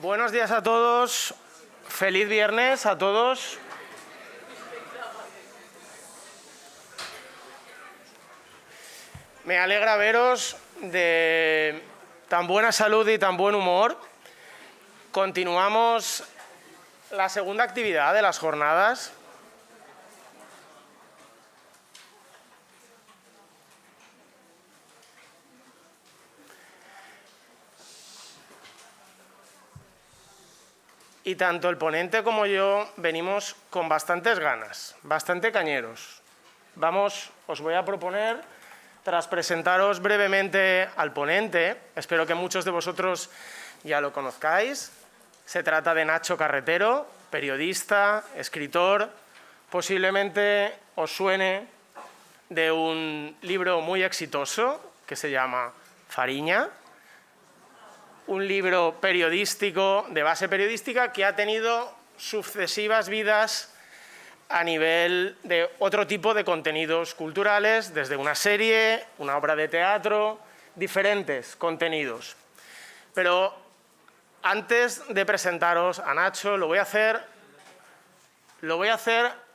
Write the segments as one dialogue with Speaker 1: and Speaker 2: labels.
Speaker 1: Buenos días a todos, feliz viernes a todos. Me alegra veros de tan buena salud y tan buen humor. Continuamos la segunda actividad de las jornadas. Y tanto el ponente como yo venimos con bastantes ganas, bastante cañeros. Os voy a proponer, tras presentaros brevemente al ponente, espero que muchos de vosotros ya lo conozcáis. Se trata de Nacho Carretero, periodista, escritor. Posiblemente os suene de un libro muy exitoso que se llama Fariña. Un libro periodístico, de base periodística, que ha tenido sucesivas vidas a nivel de otro tipo de contenidos culturales, desde una serie, una obra de teatro, diferentes contenidos. Pero antes de presentaros a Nacho, lo voy a hacer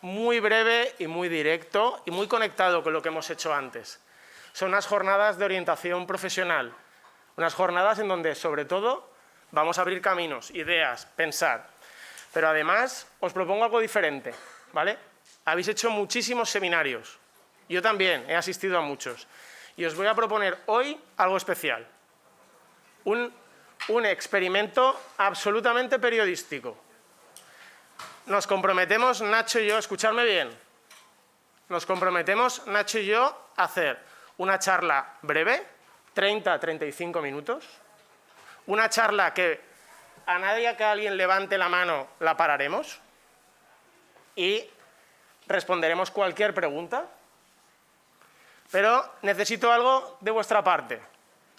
Speaker 1: muy breve y muy directo y muy conectado con lo que hemos hecho antes. Son unas jornadas de orientación profesional. Unas jornadas en donde, sobre todo, vamos a abrir caminos, ideas, pensar. Pero además, os propongo algo diferente, ¿vale? Habéis hecho muchísimos seminarios. Yo también he asistido a muchos. Y os voy a proponer hoy algo especial. Un experimento absolutamente periodístico. Nos comprometemos, Nacho y yo, escuchadme bien. Nos comprometemos, Nacho y yo, a hacer una charla breve, 30-35 minutos, una charla que a nadie que alguien levante la mano la pararemos y responderemos cualquier pregunta, pero necesito algo de vuestra parte.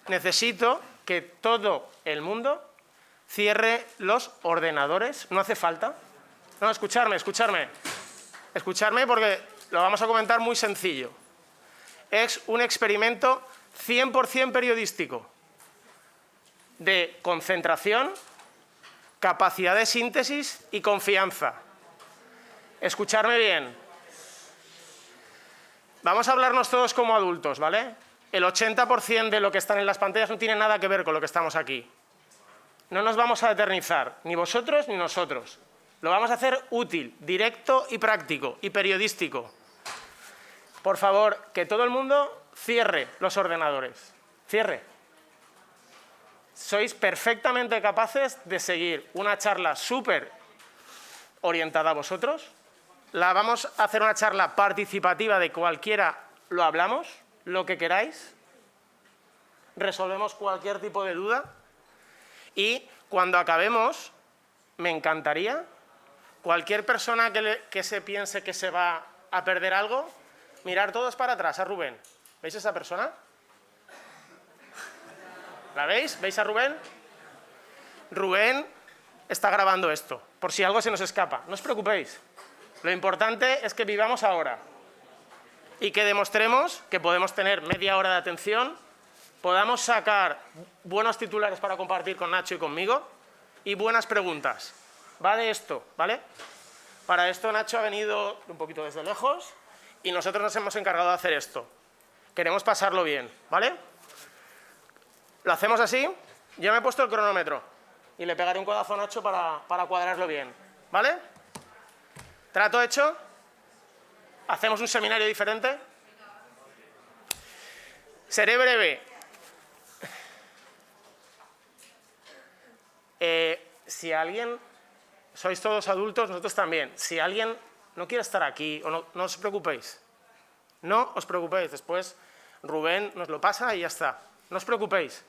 Speaker 1: Necesito que todo el mundo cierre los ordenadores. No hace falta. No, escuchadme porque lo vamos a comentar muy sencillo. Es un experimento 100% periodístico, de concentración, capacidad de síntesis y confianza. Escuchadme bien. Vamos a hablarnos todos como adultos, ¿vale? El 80% de lo que están en las pantallas no tiene nada que ver con lo que estamos aquí. No nos vamos a eternizar, ni vosotros ni nosotros. Lo vamos a hacer útil, directo y práctico y periodístico. Por favor, que todo el mundo cierre los ordenadores. Cierre. Sois perfectamente capaces de seguir una charla súper orientada a vosotros. Vamos a hacer una charla participativa de cualquiera, lo hablamos, lo que queráis. Resolvemos cualquier tipo de duda. Y cuando acabemos, me encantaría, cualquier persona que se piense que se va a perder algo, mirar todos para atrás a Rubén. ¿Veis esa persona? ¿La veis? ¿Veis a Rubén? Rubén está grabando esto, por si algo se nos escapa. No os preocupéis. Lo importante es que vivamos ahora y que demostremos que podemos tener media hora de atención, podamos sacar buenos titulares para compartir con Nacho y conmigo y buenas preguntas. Va de esto, ¿vale? Para esto Nacho ha venido un poquito desde lejos y nosotros nos hemos encargado de hacer esto. Queremos pasarlo bien, ¿vale? Lo hacemos así. Yo me he puesto el cronómetro y le pegaré un codazo a Nacho para cuadrarlo bien, ¿vale? ¿Trato hecho? ¿Hacemos un seminario diferente? Seré breve. Si alguien... Sois todos adultos, nosotros también. Si alguien no quiere estar aquí, o no os preocupéis. No os preocupéis. Después Rubén nos lo pasa y ya está. No os preocupéis.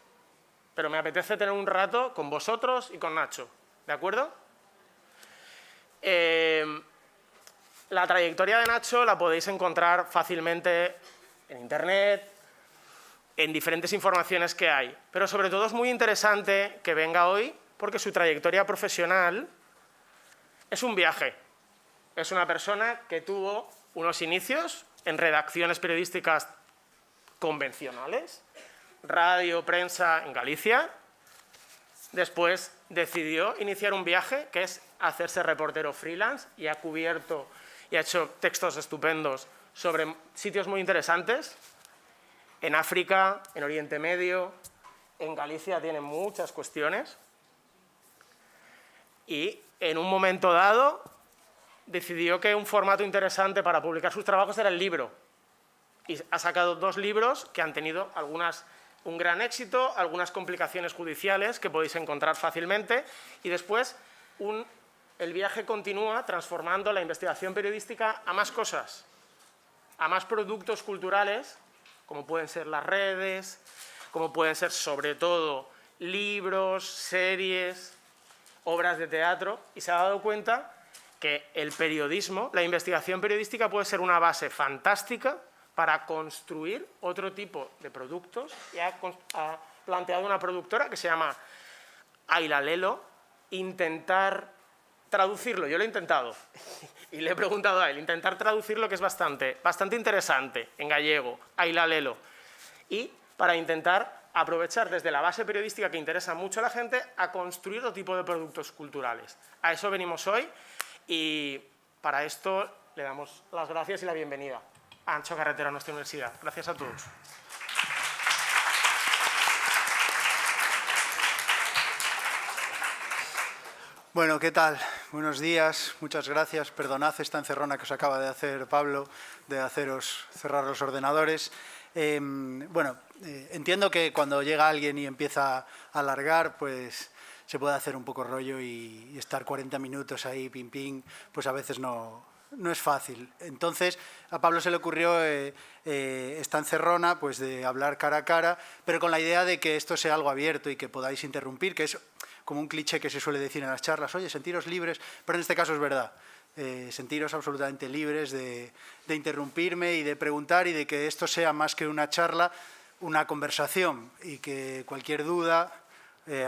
Speaker 1: Pero me apetece tener un rato con vosotros y con Nacho. ¿De acuerdo? La trayectoria de Nacho la podéis encontrar fácilmente en Internet, en diferentes informaciones que hay. Pero sobre todo es muy interesante que venga hoy porque su trayectoria profesional es un viaje. Es una persona que tuvo unos inicios en redacciones periodísticas convencionales, radio, prensa en Galicia. Después decidió iniciar un viaje que es hacerse reportero freelance y ha cubierto y ha hecho textos estupendos sobre sitios muy interesantes. En África, en Oriente Medio, en Galicia tiene muchas cuestiones. Y en un momento dado decidió que un formato interesante para publicar sus trabajos era el libro. Y ha sacado 2 libros que han tenido un gran éxito, algunas complicaciones judiciales que podéis encontrar fácilmente, y después el viaje continúa transformando la investigación periodística a más cosas, a más productos culturales, como pueden ser las redes, como pueden ser sobre todo libros, series, obras de teatro, y se ha dado cuenta que el periodismo, la investigación periodística puede ser una base fantástica para construir otro tipo de productos, y ha planteado una productora que se llama Ailalelo, intentar traducirlo. Yo lo he intentado y le he preguntado a él, intentar traducirlo, que es bastante interesante en gallego, Ailalelo, y para intentar aprovechar desde la base periodística que interesa mucho a la gente a construir otro tipo de productos culturales. A eso venimos hoy y para esto le damos las gracias y la bienvenida a Ancho Carretero a nuestra universidad. Gracias a todos.
Speaker 2: Bueno, ¿qué tal? Buenos días, muchas gracias. Perdonad esta encerrona que os acaba de hacer Pablo, de haceros cerrar los ordenadores. Entiendo que cuando llega alguien y empieza a alargar, pues se puede hacer un poco rollo y estar 40 minutos ahí, pim, pim, pues a veces no es fácil. Entonces, a Pablo se le ocurrió esta encerrona, pues de hablar cara a cara, pero con la idea de que esto sea algo abierto y que podáis interrumpir, que es como un cliché que se suele decir en las charlas, oye, sentiros libres, pero en este caso es verdad. Sentiros absolutamente libres de interrumpirme y de preguntar y de que esto sea más que una charla, una conversación, y que cualquier duda,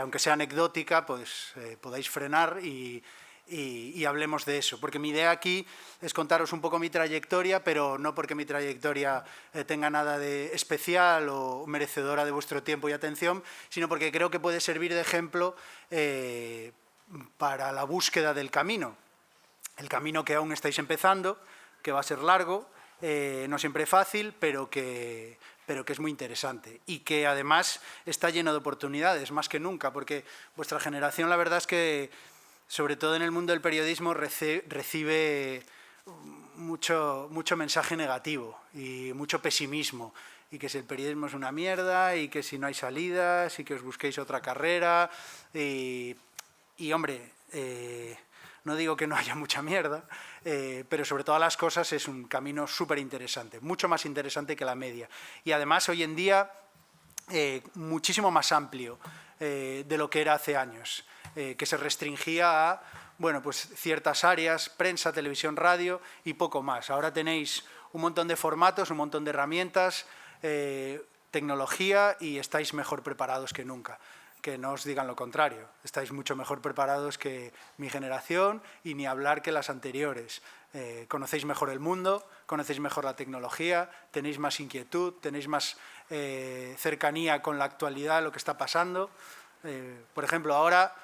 Speaker 2: aunque sea anecdótica, pues podáis frenar y hablemos de eso. Porque mi idea aquí es contaros un poco mi trayectoria, pero no porque mi trayectoria tenga nada de especial o merecedora de vuestro tiempo y atención, sino porque creo que puede servir de ejemplo para la búsqueda del camino. El camino que aún estáis empezando, que va a ser largo, no siempre fácil, pero que es muy interesante y que además está lleno de oportunidades, más que nunca, porque vuestra generación, la verdad es que, sobre todo en el mundo del periodismo, recibe mucho mensaje negativo y mucho pesimismo, y que si el periodismo es una mierda, y que si no hay salidas, y que os busquéis otra carrera, y hombre, no digo que no haya mucha mierda, pero sobre todas las cosas es un camino súper interesante, mucho más interesante que la media. Y además hoy en día muchísimo más amplio de lo que era hace años, que se restringía a pues ciertas áreas, prensa, televisión, radio y poco más. Ahora tenéis un montón de formatos, un montón de herramientas, tecnología, y estáis mejor preparados que nunca. Que no os digan lo contrario, estáis mucho mejor preparados que mi generación y ni hablar que las anteriores. Conocéis mejor el mundo, conocéis mejor la tecnología, tenéis más inquietud, tenéis más cercanía con la actualidad, lo que está pasando. Por ejemplo, ahora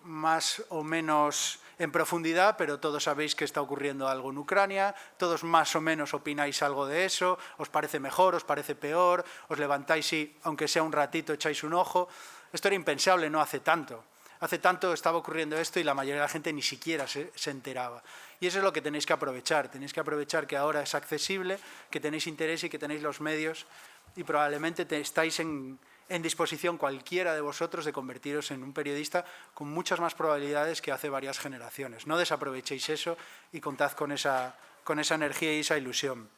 Speaker 2: más o menos en profundidad, pero todos sabéis que está ocurriendo algo en Ucrania, todos más o menos opináis algo de eso, os parece mejor, os parece peor, os levantáis y, aunque sea un ratito, echáis un ojo. Esto era impensable no hace tanto. Hace tanto estaba ocurriendo esto y la mayoría de la gente ni siquiera se enteraba. Y eso es lo que tenéis que aprovechar. Tenéis que aprovechar que ahora es accesible, que tenéis interés y que tenéis los medios, y probablemente estáis en disposición cualquiera de vosotros de convertiros en un periodista con muchas más probabilidades que hace varias generaciones. No desaprovechéis eso y contad con esa energía y esa ilusión.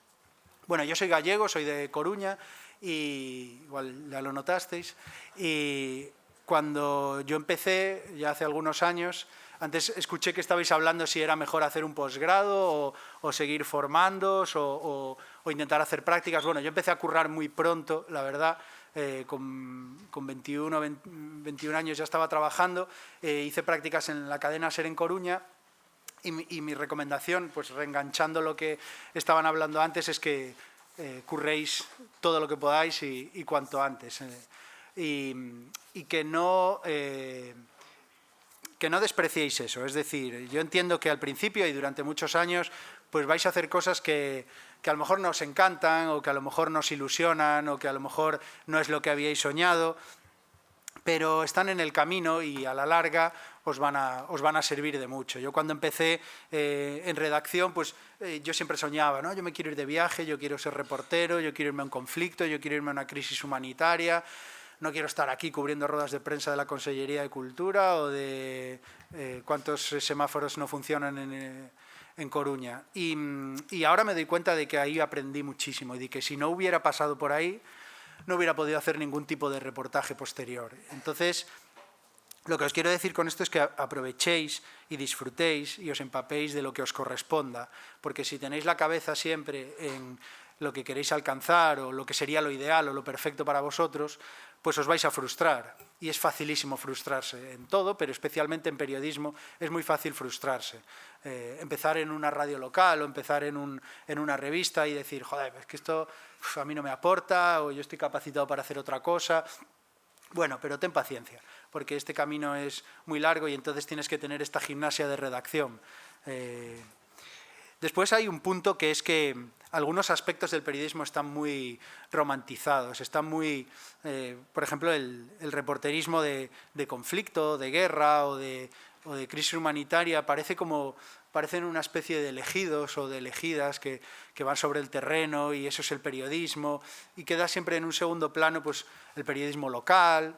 Speaker 2: Bueno, yo soy gallego, soy de Coruña, y igual ya lo notasteis, y cuando yo empecé, ya hace algunos años, antes escuché que estabais hablando si era mejor hacer un posgrado o seguir formándoos o intentar hacer prácticas. Bueno, yo empecé a currar muy pronto, la verdad, con 21 años ya estaba trabajando, hice prácticas en la cadena SER en Coruña, y mi recomendación, pues reenganchando lo que estaban hablando antes, es que curréis todo lo que podáis y cuanto antes. Y que no que no despreciéis eso. Es decir, yo entiendo que al principio y durante muchos años pues vais a hacer cosas que a lo mejor nos encantan o que a lo mejor nos ilusionan o que a lo mejor no es lo que habíais soñado, pero están en el camino y a la larga os van a servir de mucho. Yo cuando empecé en redacción, pues yo siempre soñaba, ¿no? Yo me quiero ir de viaje, yo quiero ser reportero, yo quiero irme a un conflicto, yo quiero irme a una crisis humanitaria, no quiero estar aquí cubriendo ruedas de prensa de la Consellería de Cultura o de cuántos semáforos no funcionan en Coruña. Y ahora me doy cuenta de que ahí aprendí muchísimo y de que si no hubiera pasado por ahí, no hubiera podido hacer ningún tipo de reportaje posterior. Entonces, lo que os quiero decir con esto es que aprovechéis y disfrutéis y os empapéis de lo que os corresponda, porque si tenéis la cabeza siempre en lo que queréis alcanzar o lo que sería lo ideal o lo perfecto para vosotros, pues os vais a frustrar. Y es facilísimo frustrarse en todo, pero especialmente en periodismo es muy fácil frustrarse. Empezar en una radio local o empezar en una revista y decir, joder, es que esto a mí no me aporta o yo estoy capacitado para hacer otra cosa. Bueno, pero ten paciencia, porque este camino es muy largo y entonces tienes que tener esta gimnasia de redacción. Después hay un punto que es que algunos aspectos del periodismo están muy romantizados, están muy, por ejemplo, el reporterismo de conflicto, de guerra o de crisis humanitaria parecen una especie de elegidos o de elegidas que van sobre el terreno y eso es el periodismo y queda siempre en un segundo plano pues el periodismo local,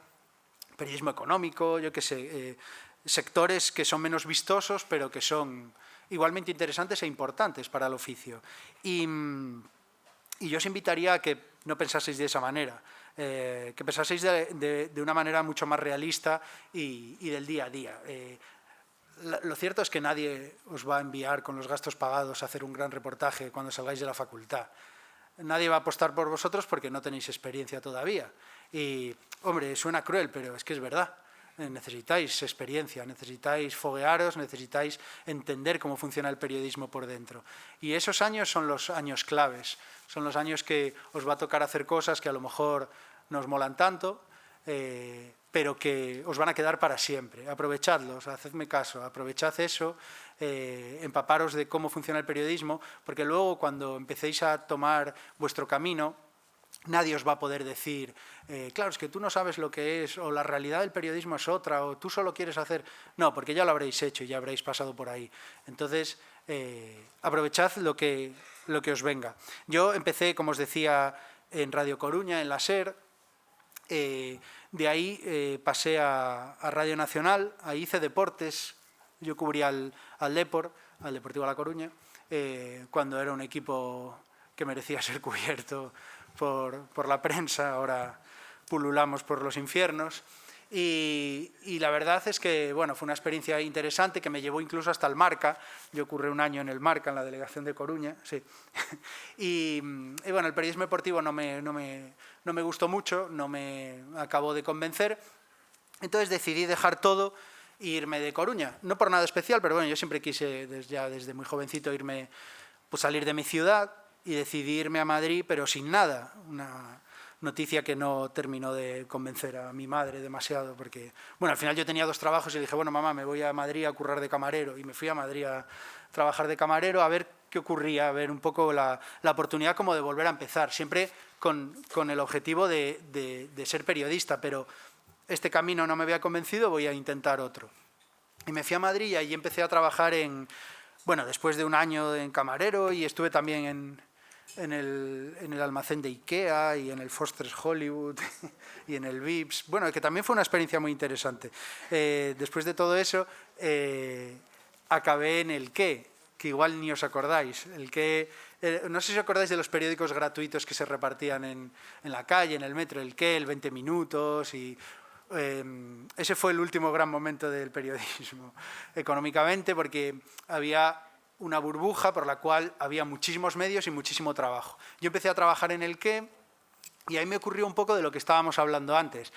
Speaker 2: periodismo económico, yo qué sé, sectores que son menos vistosos pero que son igualmente interesantes e importantes para el oficio. Y yo os invitaría a que no pensaseis de esa manera, que pensaseis de una manera mucho más realista y del día a día. Lo cierto es que nadie os va a enviar con los gastos pagados a hacer un gran reportaje cuando salgáis de la facultad. Nadie va a apostar por vosotros porque no tenéis experiencia todavía. Y, hombre, suena cruel, pero es que es verdad. Necesitáis experiencia, necesitáis foguearos, necesitáis entender cómo funciona el periodismo por dentro. Y esos años son los años claves, son los años que os va a tocar hacer cosas que a lo mejor no os molan tanto, pero que os van a quedar para siempre. Aprovechadlos, hacedme caso, aprovechad eso, empaparos de cómo funciona el periodismo, porque luego cuando empecéis a tomar vuestro camino, nadie os va a poder decir, claro, es que tú no sabes lo que es, o la realidad del periodismo es otra, o tú solo quieres hacer... No, porque ya lo habréis hecho y ya habréis pasado por ahí. Entonces, aprovechad lo que os venga. Yo empecé, como os decía, en Radio Coruña, en la SER, de ahí pasé a Radio Nacional, ahí hice deportes, yo cubría al Depor, al Deportivo La Coruña, cuando era un equipo que merecía ser cubierto por la prensa, ahora pululamos por los infiernos. Y la verdad es que bueno, fue una experiencia interesante que me llevó incluso hasta el Marca. Yo curré un año en el Marca, en la delegación de Coruña. Sí. Y bueno, el periodismo deportivo no me gustó mucho, no me acabó de convencer. Entonces decidí dejar todo e irme de Coruña. No por nada especial, pero bueno, yo siempre quise desde muy jovencito irme, pues salir de mi ciudad y decidí irme a Madrid, pero sin nada. Una noticia que no terminó de convencer a mi madre demasiado, porque, bueno, al final yo tenía 2 trabajos y le dije, bueno, mamá, me voy a Madrid a currar de camarero, y me fui a Madrid a trabajar de camarero, a ver qué ocurría, a ver un poco la oportunidad como de volver a empezar, siempre con el objetivo de ser periodista, pero este camino no me había convencido, voy a intentar otro. Y me fui a Madrid y allí empecé a trabajar bueno, después de un año en camarero, y estuve también en el almacén de Ikea y en el Foster's Hollywood y en el Vips. Bueno, que también fue una experiencia muy interesante. Después de todo eso, acabé en el que igual ni os acordáis. No sé si os acordáis de los periódicos gratuitos que se repartían en la calle, en el metro, el 20 minutos y... ese fue el último gran momento del periodismo económicamente, porque había una burbuja por la cual había muchísimos medios y muchísimo trabajo. Yo empecé a trabajar en el y ahí me ocurrió un poco de lo que estábamos hablando antes,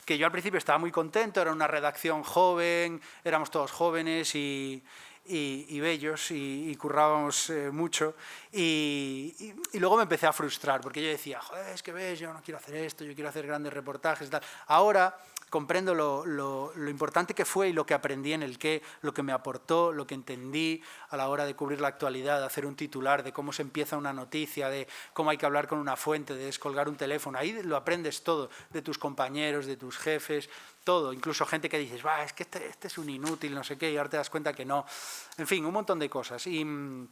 Speaker 2: que yo al principio estaba muy contento, era una redacción joven, éramos todos jóvenes y y bellos y currábamos mucho y luego me empecé a frustrar porque yo decía, joder, es que ves, yo no quiero hacer esto, yo quiero hacer grandes reportajes y tal. Ahora comprendo lo importante que fue y lo que aprendí en el qué, lo que me aportó, lo que entendí a la hora de cubrir la actualidad, de hacer un titular, de cómo se empieza una noticia, de cómo hay que hablar con una fuente, de descolgar un teléfono. Ahí lo aprendes todo, de tus compañeros, de tus jefes, todo. Incluso gente que dices, es que este es un inútil, no sé qué, y ahora te das cuenta que no. En fin, un montón de cosas. Y en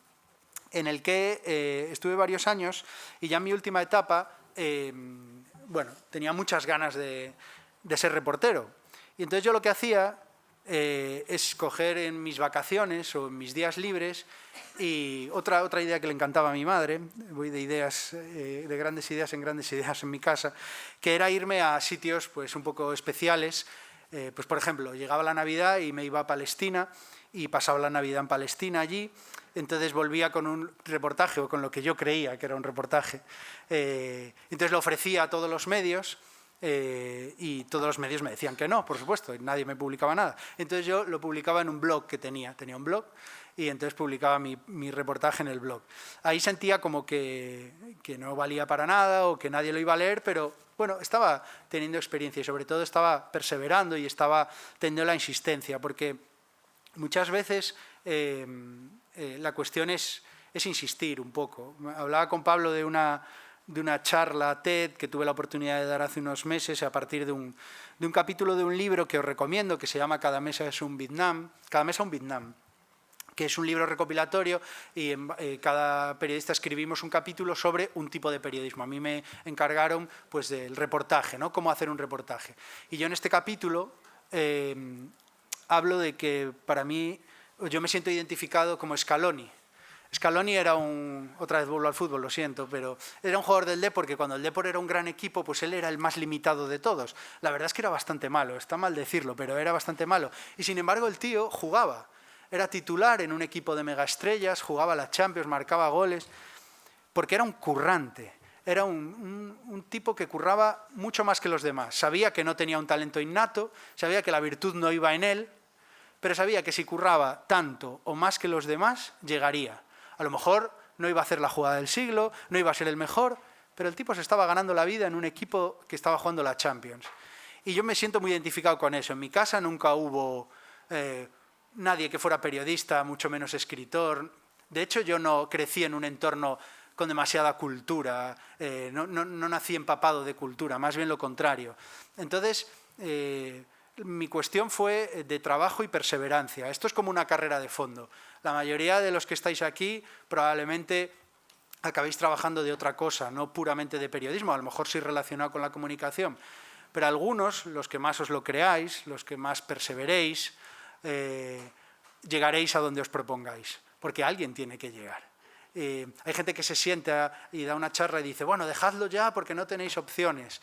Speaker 2: el que estuve varios años y ya en mi última etapa, bueno, tenía muchas ganas de ser reportero. Y entonces yo lo que hacía es coger en mis vacaciones o en mis días libres y otra idea que le encantaba a mi madre, voy de ideas, de grandes ideas en mi casa, que era irme a sitios pues un poco especiales. Pues por ejemplo, llegaba la Navidad y me iba a Palestina y pasaba la Navidad en Palestina allí, entonces volvía con un reportaje o con lo que yo creía que era un reportaje. Entonces lo ofrecía a todos los medios. Y todos los medios me decían que no, por supuesto, y nadie me publicaba nada. Entonces yo lo publicaba en un blog que tenía un blog, y entonces publicaba mi reportaje en el blog. Ahí sentía como que no valía para nada o que nadie lo iba a leer, pero bueno, estaba teniendo experiencia y sobre todo estaba perseverando y estaba teniendo la insistencia, porque muchas veces la cuestión es insistir un poco. Hablaba con Pablo de una charla TED que tuve la oportunidad de dar hace unos meses a partir de un capítulo de un libro que os recomiendo que se llama Cada mesa un Vietnam, que es un libro recopilatorio y cada periodista escribimos un capítulo sobre un tipo de periodismo. A mí me encargaron pues del reportaje, ¿no? Cómo hacer un reportaje. Y yo en este capítulo hablo de que para mí yo me siento identificado como Scaloni. Scaloni era otra vez vuelvo al fútbol, lo siento, pero era un jugador del Depor que cuando el Depor era un gran equipo, pues él era el más limitado de todos. La verdad es que era bastante malo, está mal decirlo, pero era bastante malo. Y sin embargo el tío jugaba, era titular en un equipo de megaestrellas, jugaba la Champions, marcaba goles, porque era un currante. Era un tipo que curraba mucho más que los demás. Sabía que no tenía un talento innato, sabía que la virtud no iba en él, pero sabía que si curraba tanto o más que los demás, llegaría. A lo mejor no iba a hacer la jugada del siglo, no iba a ser el mejor, pero el tipo se estaba ganando la vida en un equipo que estaba jugando la Champions. Y yo me siento muy identificado con eso. En mi casa nunca hubo nadie que fuera periodista, mucho menos escritor. De hecho, yo no crecí en un entorno con demasiada cultura, no nací empapado de cultura, más bien lo contrario. Entonces, mi cuestión fue de trabajo y perseverancia. Esto es como una carrera de fondo. La mayoría de los que estáis aquí probablemente acabéis trabajando de otra cosa, no puramente de periodismo, a lo mejor sí relacionado con la comunicación, pero algunos, los que más os lo creáis, los que más perseveréis, llegaréis a donde os propongáis, porque alguien tiene que llegar. Hay gente que se sienta y da una charla y dice, bueno, dejadlo ya porque no tenéis opciones.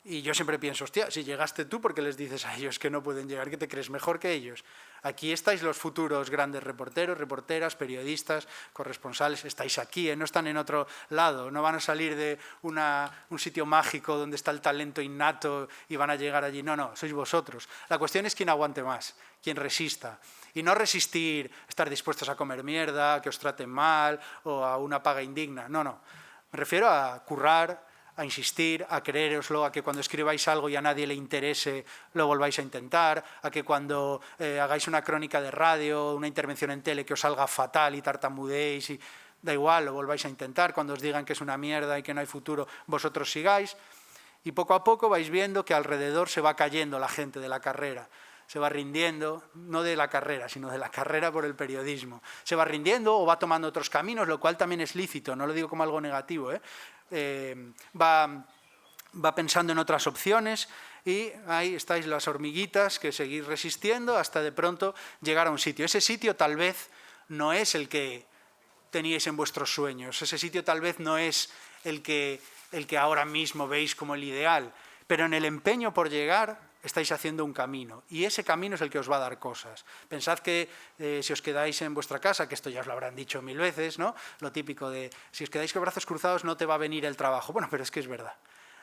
Speaker 2: Y yo siempre pienso, hostia, si llegaste tú, ¿por qué les dices a ellos que no pueden llegar? ¿Que te crees mejor que ellos? Aquí estáis los futuros grandes reporteros, reporteras, periodistas, corresponsales, estáis aquí, no están en otro lado, no van a salir de un sitio mágico donde está el talento innato y van a llegar allí. No, sois vosotros. La cuestión es quién aguante más, quién resista. Y no resistir, estar dispuestos a comer mierda, que os traten mal o a una paga indigna. No. Me refiero a currar, a insistir, a creéroslo, a que cuando escribáis algo y a nadie le interese lo volváis a intentar, a que cuando hagáis una crónica de radio, una intervención en tele que os salga fatal y tartamudeéis, y da igual, lo volváis a intentar, cuando os digan que es una mierda y que no hay futuro, vosotros sigáis. Y poco a poco vais viendo que alrededor se va cayendo la gente de la carrera, se va rindiendo, no de la carrera, sino de la carrera por el periodismo. Se va rindiendo o va tomando otros caminos, lo cual también es lícito, no lo digo como algo negativo, va pensando en otras opciones y ahí estáis las hormiguitas que seguís resistiendo hasta de pronto llegar a un sitio. Ese sitio tal vez no es el que teníais en vuestros sueños, ese sitio tal vez no es el que ahora mismo veis como el ideal, pero en el empeño por llegar estáis haciendo un camino y ese camino es el que os va a dar cosas. Pensad que si os quedáis en vuestra casa, que esto ya os lo habrán dicho 1000 veces, ¿no? Lo típico de si os quedáis con brazos cruzados no te va a venir el trabajo. Bueno, pero es que es verdad.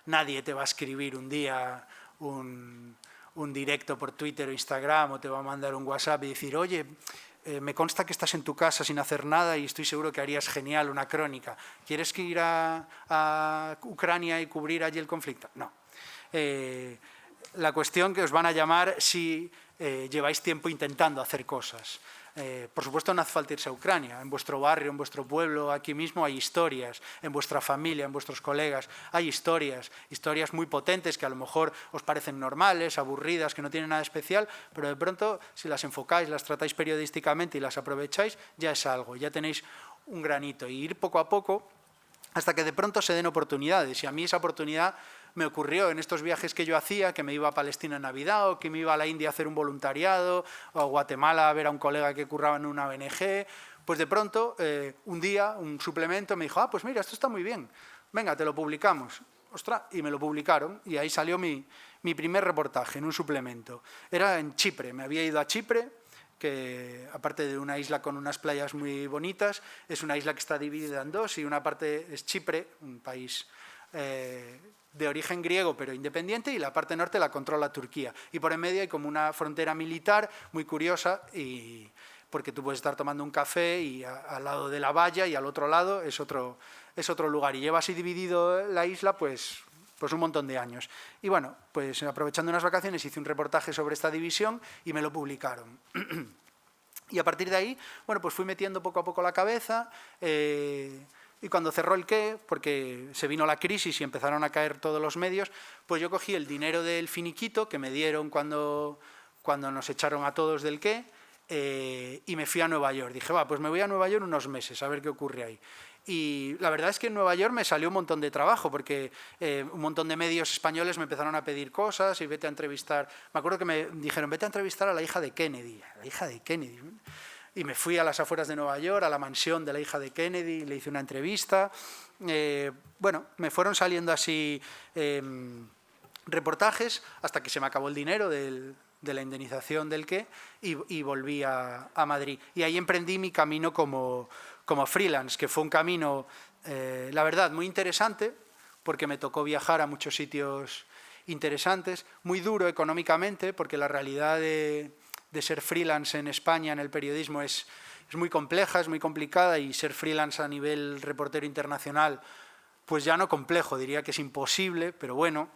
Speaker 2: Nadie te va a escribir un día un directo por Twitter o Instagram o te va a mandar un WhatsApp y decir, oye, me consta que estás en tu casa sin hacer nada y estoy seguro que harías genial una crónica. ¿Quieres que ir a Ucrania y cubrir allí el conflicto? No. La cuestión que os van a llamar si lleváis tiempo intentando hacer cosas. Por supuesto, no hace falta irse a Ucrania. En vuestro barrio, en vuestro pueblo, aquí mismo hay historias. En vuestra familia, en vuestros colegas, hay historias muy potentes que a lo mejor os parecen normales, aburridas, que no tienen nada especial, pero de pronto, si las enfocáis, las tratáis periodísticamente y las aprovecháis, ya es algo, ya tenéis un granito. Y ir poco a poco hasta que de pronto se den oportunidades. Y a mí esa oportunidad me ocurrió en estos viajes que yo hacía, que me iba a Palestina en Navidad, o que me iba a la India a hacer un voluntariado, o a Guatemala a ver a un colega que curraba en una ONG. Pues de pronto, un día, un suplemento me dijo, pues mira, esto está muy bien, venga, te lo publicamos. Ostras, y me lo publicaron, y ahí salió mi primer reportaje en un suplemento. Era en Chipre, me había ido a Chipre, que aparte de una isla con unas playas muy bonitas, es una isla que está dividida en dos, y una parte es Chipre, un país de origen griego pero independiente, y la parte norte la controla Turquía. Y por en medio hay como una frontera militar muy curiosa, porque tú puedes estar tomando un café y al lado de la valla y al otro lado es otro lugar. Y lleva así dividido la isla pues un montón de años. Y bueno, pues aprovechando unas vacaciones hice un reportaje sobre esta división y me lo publicaron. Y a partir de ahí, bueno, pues fui metiendo poco a poco la cabeza. Y cuando cerró el qué, porque se vino la crisis y empezaron a caer todos los medios, pues yo cogí el dinero del finiquito que me dieron cuando nos echaron a todos del qué, y me fui a Nueva York. Dije, pues me voy a Nueva York unos meses a ver qué ocurre ahí. Y la verdad es que en Nueva York me salió un montón de trabajo, porque un montón de medios españoles me empezaron a pedir cosas y vete a entrevistar. Me acuerdo que me dijeron, vete a entrevistar a la hija de Kennedy. La hija de Kennedy. Y me fui a las afueras de Nueva York, a la mansión de la hija de Kennedy, le hice una entrevista. Bueno, me fueron saliendo así reportajes hasta que se me acabó el dinero de la indemnización del qué, y volví a Madrid. Y ahí emprendí mi camino como freelance, que fue un camino, la verdad, muy interesante, porque me tocó viajar a muchos sitios interesantes, muy duro económicamente, porque la realidad de ser freelance en España en el periodismo es muy compleja, es muy complicada, y ser freelance a nivel reportero internacional, pues ya no complejo, diría que es imposible, pero bueno,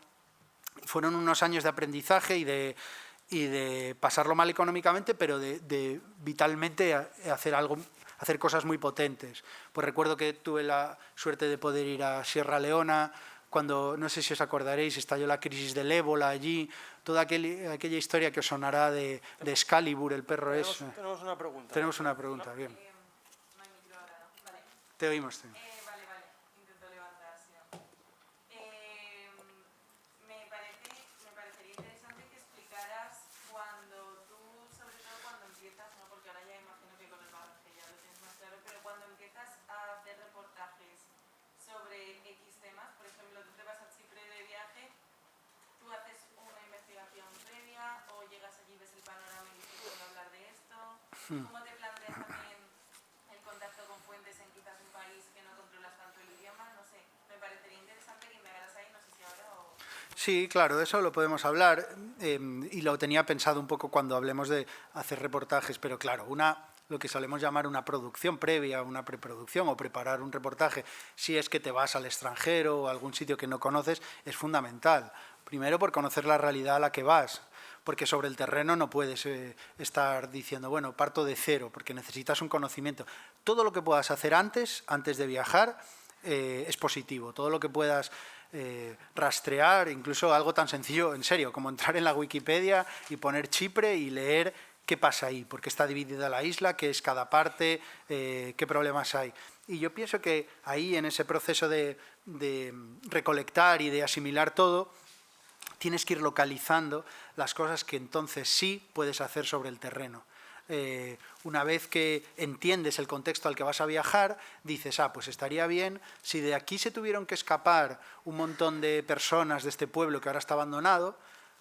Speaker 2: fueron unos años de aprendizaje y de pasarlo mal económicamente, pero de vitalmente hacer cosas muy potentes. Pues recuerdo que tuve la suerte de poder ir a Sierra Leona, cuando, no sé si os acordaréis, estalló la crisis del ébola allí, toda aquella historia que os sonará de Excalibur, el perro es...
Speaker 1: Tenemos una pregunta.
Speaker 2: Tenemos una pregunta, bien.
Speaker 3: No hay micro ahora, ¿no? Vale.
Speaker 2: Te oímos.
Speaker 3: Vale, intento levantar, sí. Me parecería interesante que explicaras cuando tú, sobre todo cuando empiezas, ¿no? Porque ahora ya imagino que con el bagaje ya lo tienes más claro, pero cuando empiezas a hacer reportajes sobre X temas, por ejemplo, tú te vas a Chipre de viaje, tú haces una investigación previa o llegas allí, ves el panorama y dices, puedo hablar de esto. ¿Cómo te planteas también el contacto con fuentes en quizás un país que no controlas tanto el idioma? No sé, me parecería interesante que me hagas ahí, no sé si ahora o...
Speaker 2: Sí, claro, de eso lo podemos hablar, y lo tenía pensado un poco cuando hablemos de hacer reportajes, pero claro, lo que solemos llamar una producción previa, una preproducción o preparar un reportaje, si es que te vas al extranjero o a algún sitio que no conoces, es fundamental. Primero por conocer la realidad a la que vas, porque sobre el terreno no puedes estar diciendo, bueno, parto de cero, porque necesitas un conocimiento. Todo lo que puedas hacer antes de viajar es positivo. Todo lo que puedas rastrear, incluso algo tan sencillo, en serio, como entrar en la Wikipedia y poner Chipre y leer qué pasa ahí, por qué está dividida la isla, qué es cada parte, qué problemas hay. Y yo pienso que ahí, en ese proceso de recolectar y de asimilar todo, tienes que ir localizando las cosas que entonces sí puedes hacer sobre el terreno. Una vez que entiendes el contexto al que vas a viajar, dices, pues estaría bien, si de aquí se tuvieron que escapar un montón de personas de este pueblo que ahora está abandonado,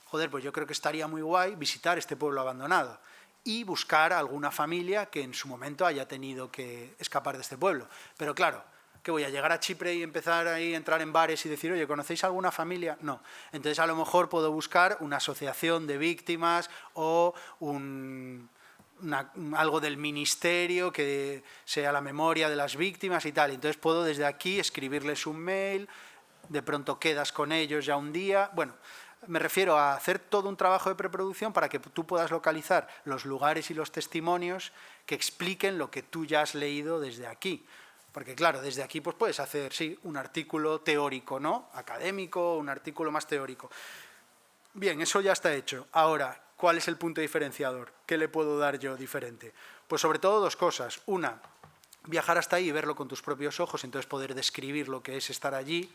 Speaker 2: joder, pues yo creo que estaría muy guay visitar este pueblo abandonado y buscar a alguna familia que en su momento haya tenido que escapar de este pueblo. Pero claro, ¿qué voy a llegar a Chipre y empezar ahí a entrar en bares y decir, oye, ¿conocéis alguna familia? No. Entonces a lo mejor puedo buscar una asociación de víctimas o algo del ministerio que sea la memoria de las víctimas y tal. Entonces puedo desde aquí escribirles un mail, de pronto quedas con ellos ya un día. Bueno, me refiero a hacer todo un trabajo de preproducción para que tú puedas localizar los lugares y los testimonios que expliquen lo que tú ya has leído desde aquí. Porque claro, desde aquí pues puedes hacer, sí, un artículo teórico, ¿no? Académico, un artículo más teórico. Bien, eso ya está hecho. Ahora, ¿cuál es el punto diferenciador? ¿Qué le puedo dar yo diferente? Pues sobre todo dos cosas. Una, viajar hasta ahí y verlo con tus propios ojos, entonces poder describir lo que es estar allí,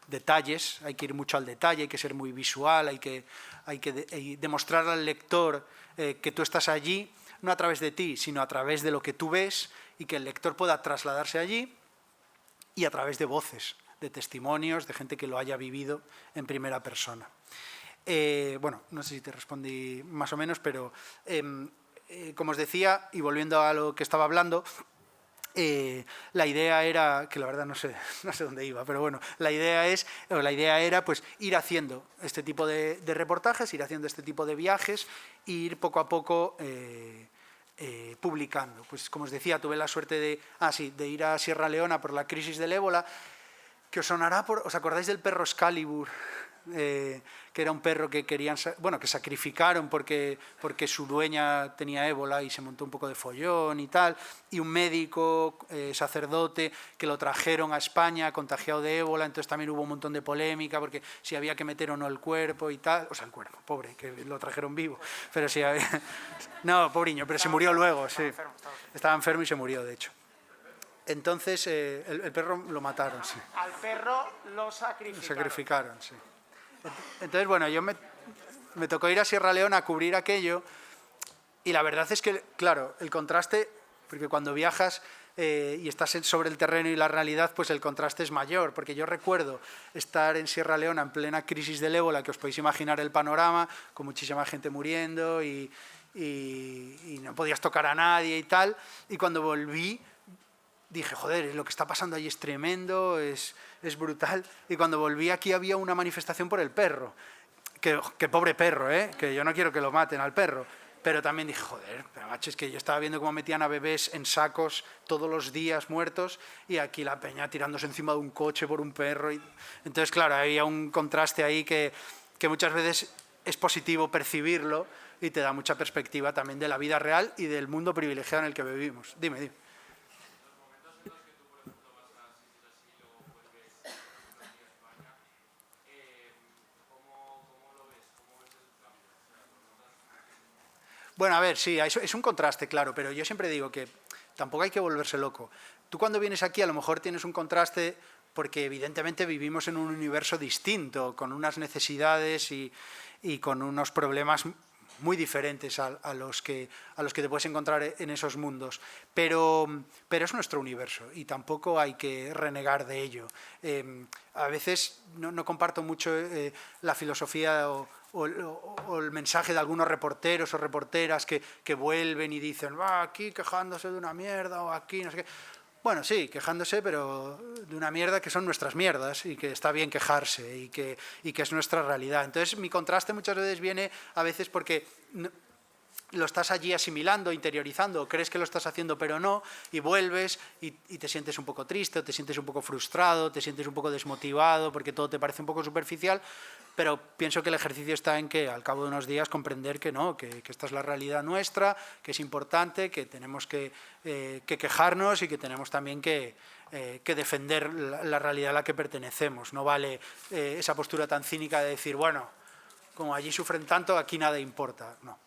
Speaker 2: detalles, hay que ir mucho al detalle, hay que ser muy visual, hay que demostrar al lector que tú estás allí, no a través de ti, sino a través de lo que tú ves y que el lector pueda trasladarse allí y a través de voces, de testimonios, de gente que lo haya vivido en primera persona. Bueno, no sé si te respondí más o menos, pero como os decía, y volviendo a lo que estaba hablando, la idea era, que la verdad no sé dónde iba, pero bueno, la idea era pues ir haciendo este tipo de reportajes, ir haciendo este tipo de viajes e ir poco a poco publicando. Pues como os decía, tuve la suerte de ir a Sierra Leona por la crisis del ébola, que os sonará, ¿os acordáis del perro Excalibur? Que era un perro que querían, bueno, que sacrificaron porque su dueña tenía ébola y se montó un poco de follón y tal, y un médico, sacerdote, que lo trajeron a España contagiado de ébola, entonces también hubo un montón de polémica porque si había que meter o no el cuerpo y tal, o sea, el cuerpo, pobre, que lo trajeron vivo, pero si había, no, pobriño, pero se murió luego, sí, estaba enfermo y se murió, de hecho. Entonces, el perro lo mataron, sí.
Speaker 1: Al perro lo sacrificaron.
Speaker 2: Lo sacrificaron, sí. Entonces, bueno, yo me tocó ir a Sierra Leona a cubrir aquello y la verdad es que, claro, el contraste, porque cuando viajas y estás sobre el terreno y la realidad, pues el contraste es mayor, porque yo recuerdo estar en Sierra Leona en plena crisis del ébola, que os podéis imaginar el panorama, con muchísima gente muriendo y no podías tocar a nadie y tal, y cuando volví dije, joder, lo que está pasando allí es tremendo, es brutal. Y cuando volví aquí había una manifestación por el perro. Que pobre perro, que yo no quiero que lo maten al perro. Pero también dije, joder, pero macho, es que yo estaba viendo cómo metían a bebés en sacos todos los días muertos y aquí la peña tirándose encima de un coche por un perro. Entonces, claro, había un contraste ahí que muchas veces es positivo percibirlo y te da mucha perspectiva también de la vida real y del mundo privilegiado en el que vivimos. Dime. Bueno, a ver, sí, es un contraste, claro, pero yo siempre digo que tampoco hay que volverse loco. Tú cuando vienes aquí a lo mejor tienes un contraste porque evidentemente vivimos en un universo distinto, con unas necesidades y con unos problemas muy diferentes a los que te puedes encontrar en esos mundos. Pero es nuestro universo y tampoco hay que renegar de ello. A veces no comparto mucho la filosofía o el mensaje de algunos reporteros o reporteras que vuelven y dicen, va aquí quejándose de una mierda o aquí no sé qué. Bueno, sí, quejándose, pero de una mierda que son nuestras mierdas y que está bien quejarse y que es nuestra realidad. Entonces, mi contraste muchas veces viene a veces porque lo estás allí asimilando, interiorizando, crees que lo estás haciendo pero no, y vuelves y te sientes un poco triste, o te sientes un poco frustrado, te sientes un poco desmotivado porque todo te parece un poco superficial, pero pienso que el ejercicio está en que al cabo de unos días comprender que no, que esta es la realidad nuestra, que es importante, que tenemos que quejarnos y que tenemos también que defender la realidad a la que pertenecemos. No vale esa postura tan cínica de decir, bueno, como allí sufren tanto, aquí nada importa. No.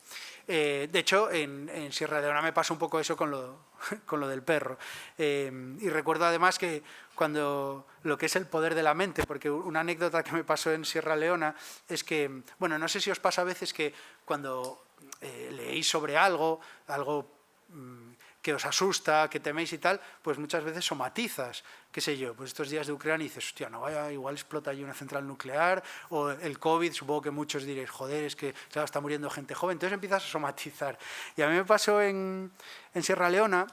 Speaker 2: De hecho, en Sierra Leona me pasa un poco eso con lo del perro. Y recuerdo además que cuando lo que es el poder de la mente, porque una anécdota que me pasó en Sierra Leona es que, bueno, no sé si os pasa a veces que cuando leéis sobre algo que os asusta, que teméis y tal, pues muchas veces somatizas, qué sé yo, pues estos días de Ucrania dices, hostia, no vaya, igual explota allí una central nuclear, o el COVID, supongo que muchos diréis, joder, es que claro, está muriendo gente joven, entonces empiezas a somatizar. Y a mí me pasó en Sierra Leona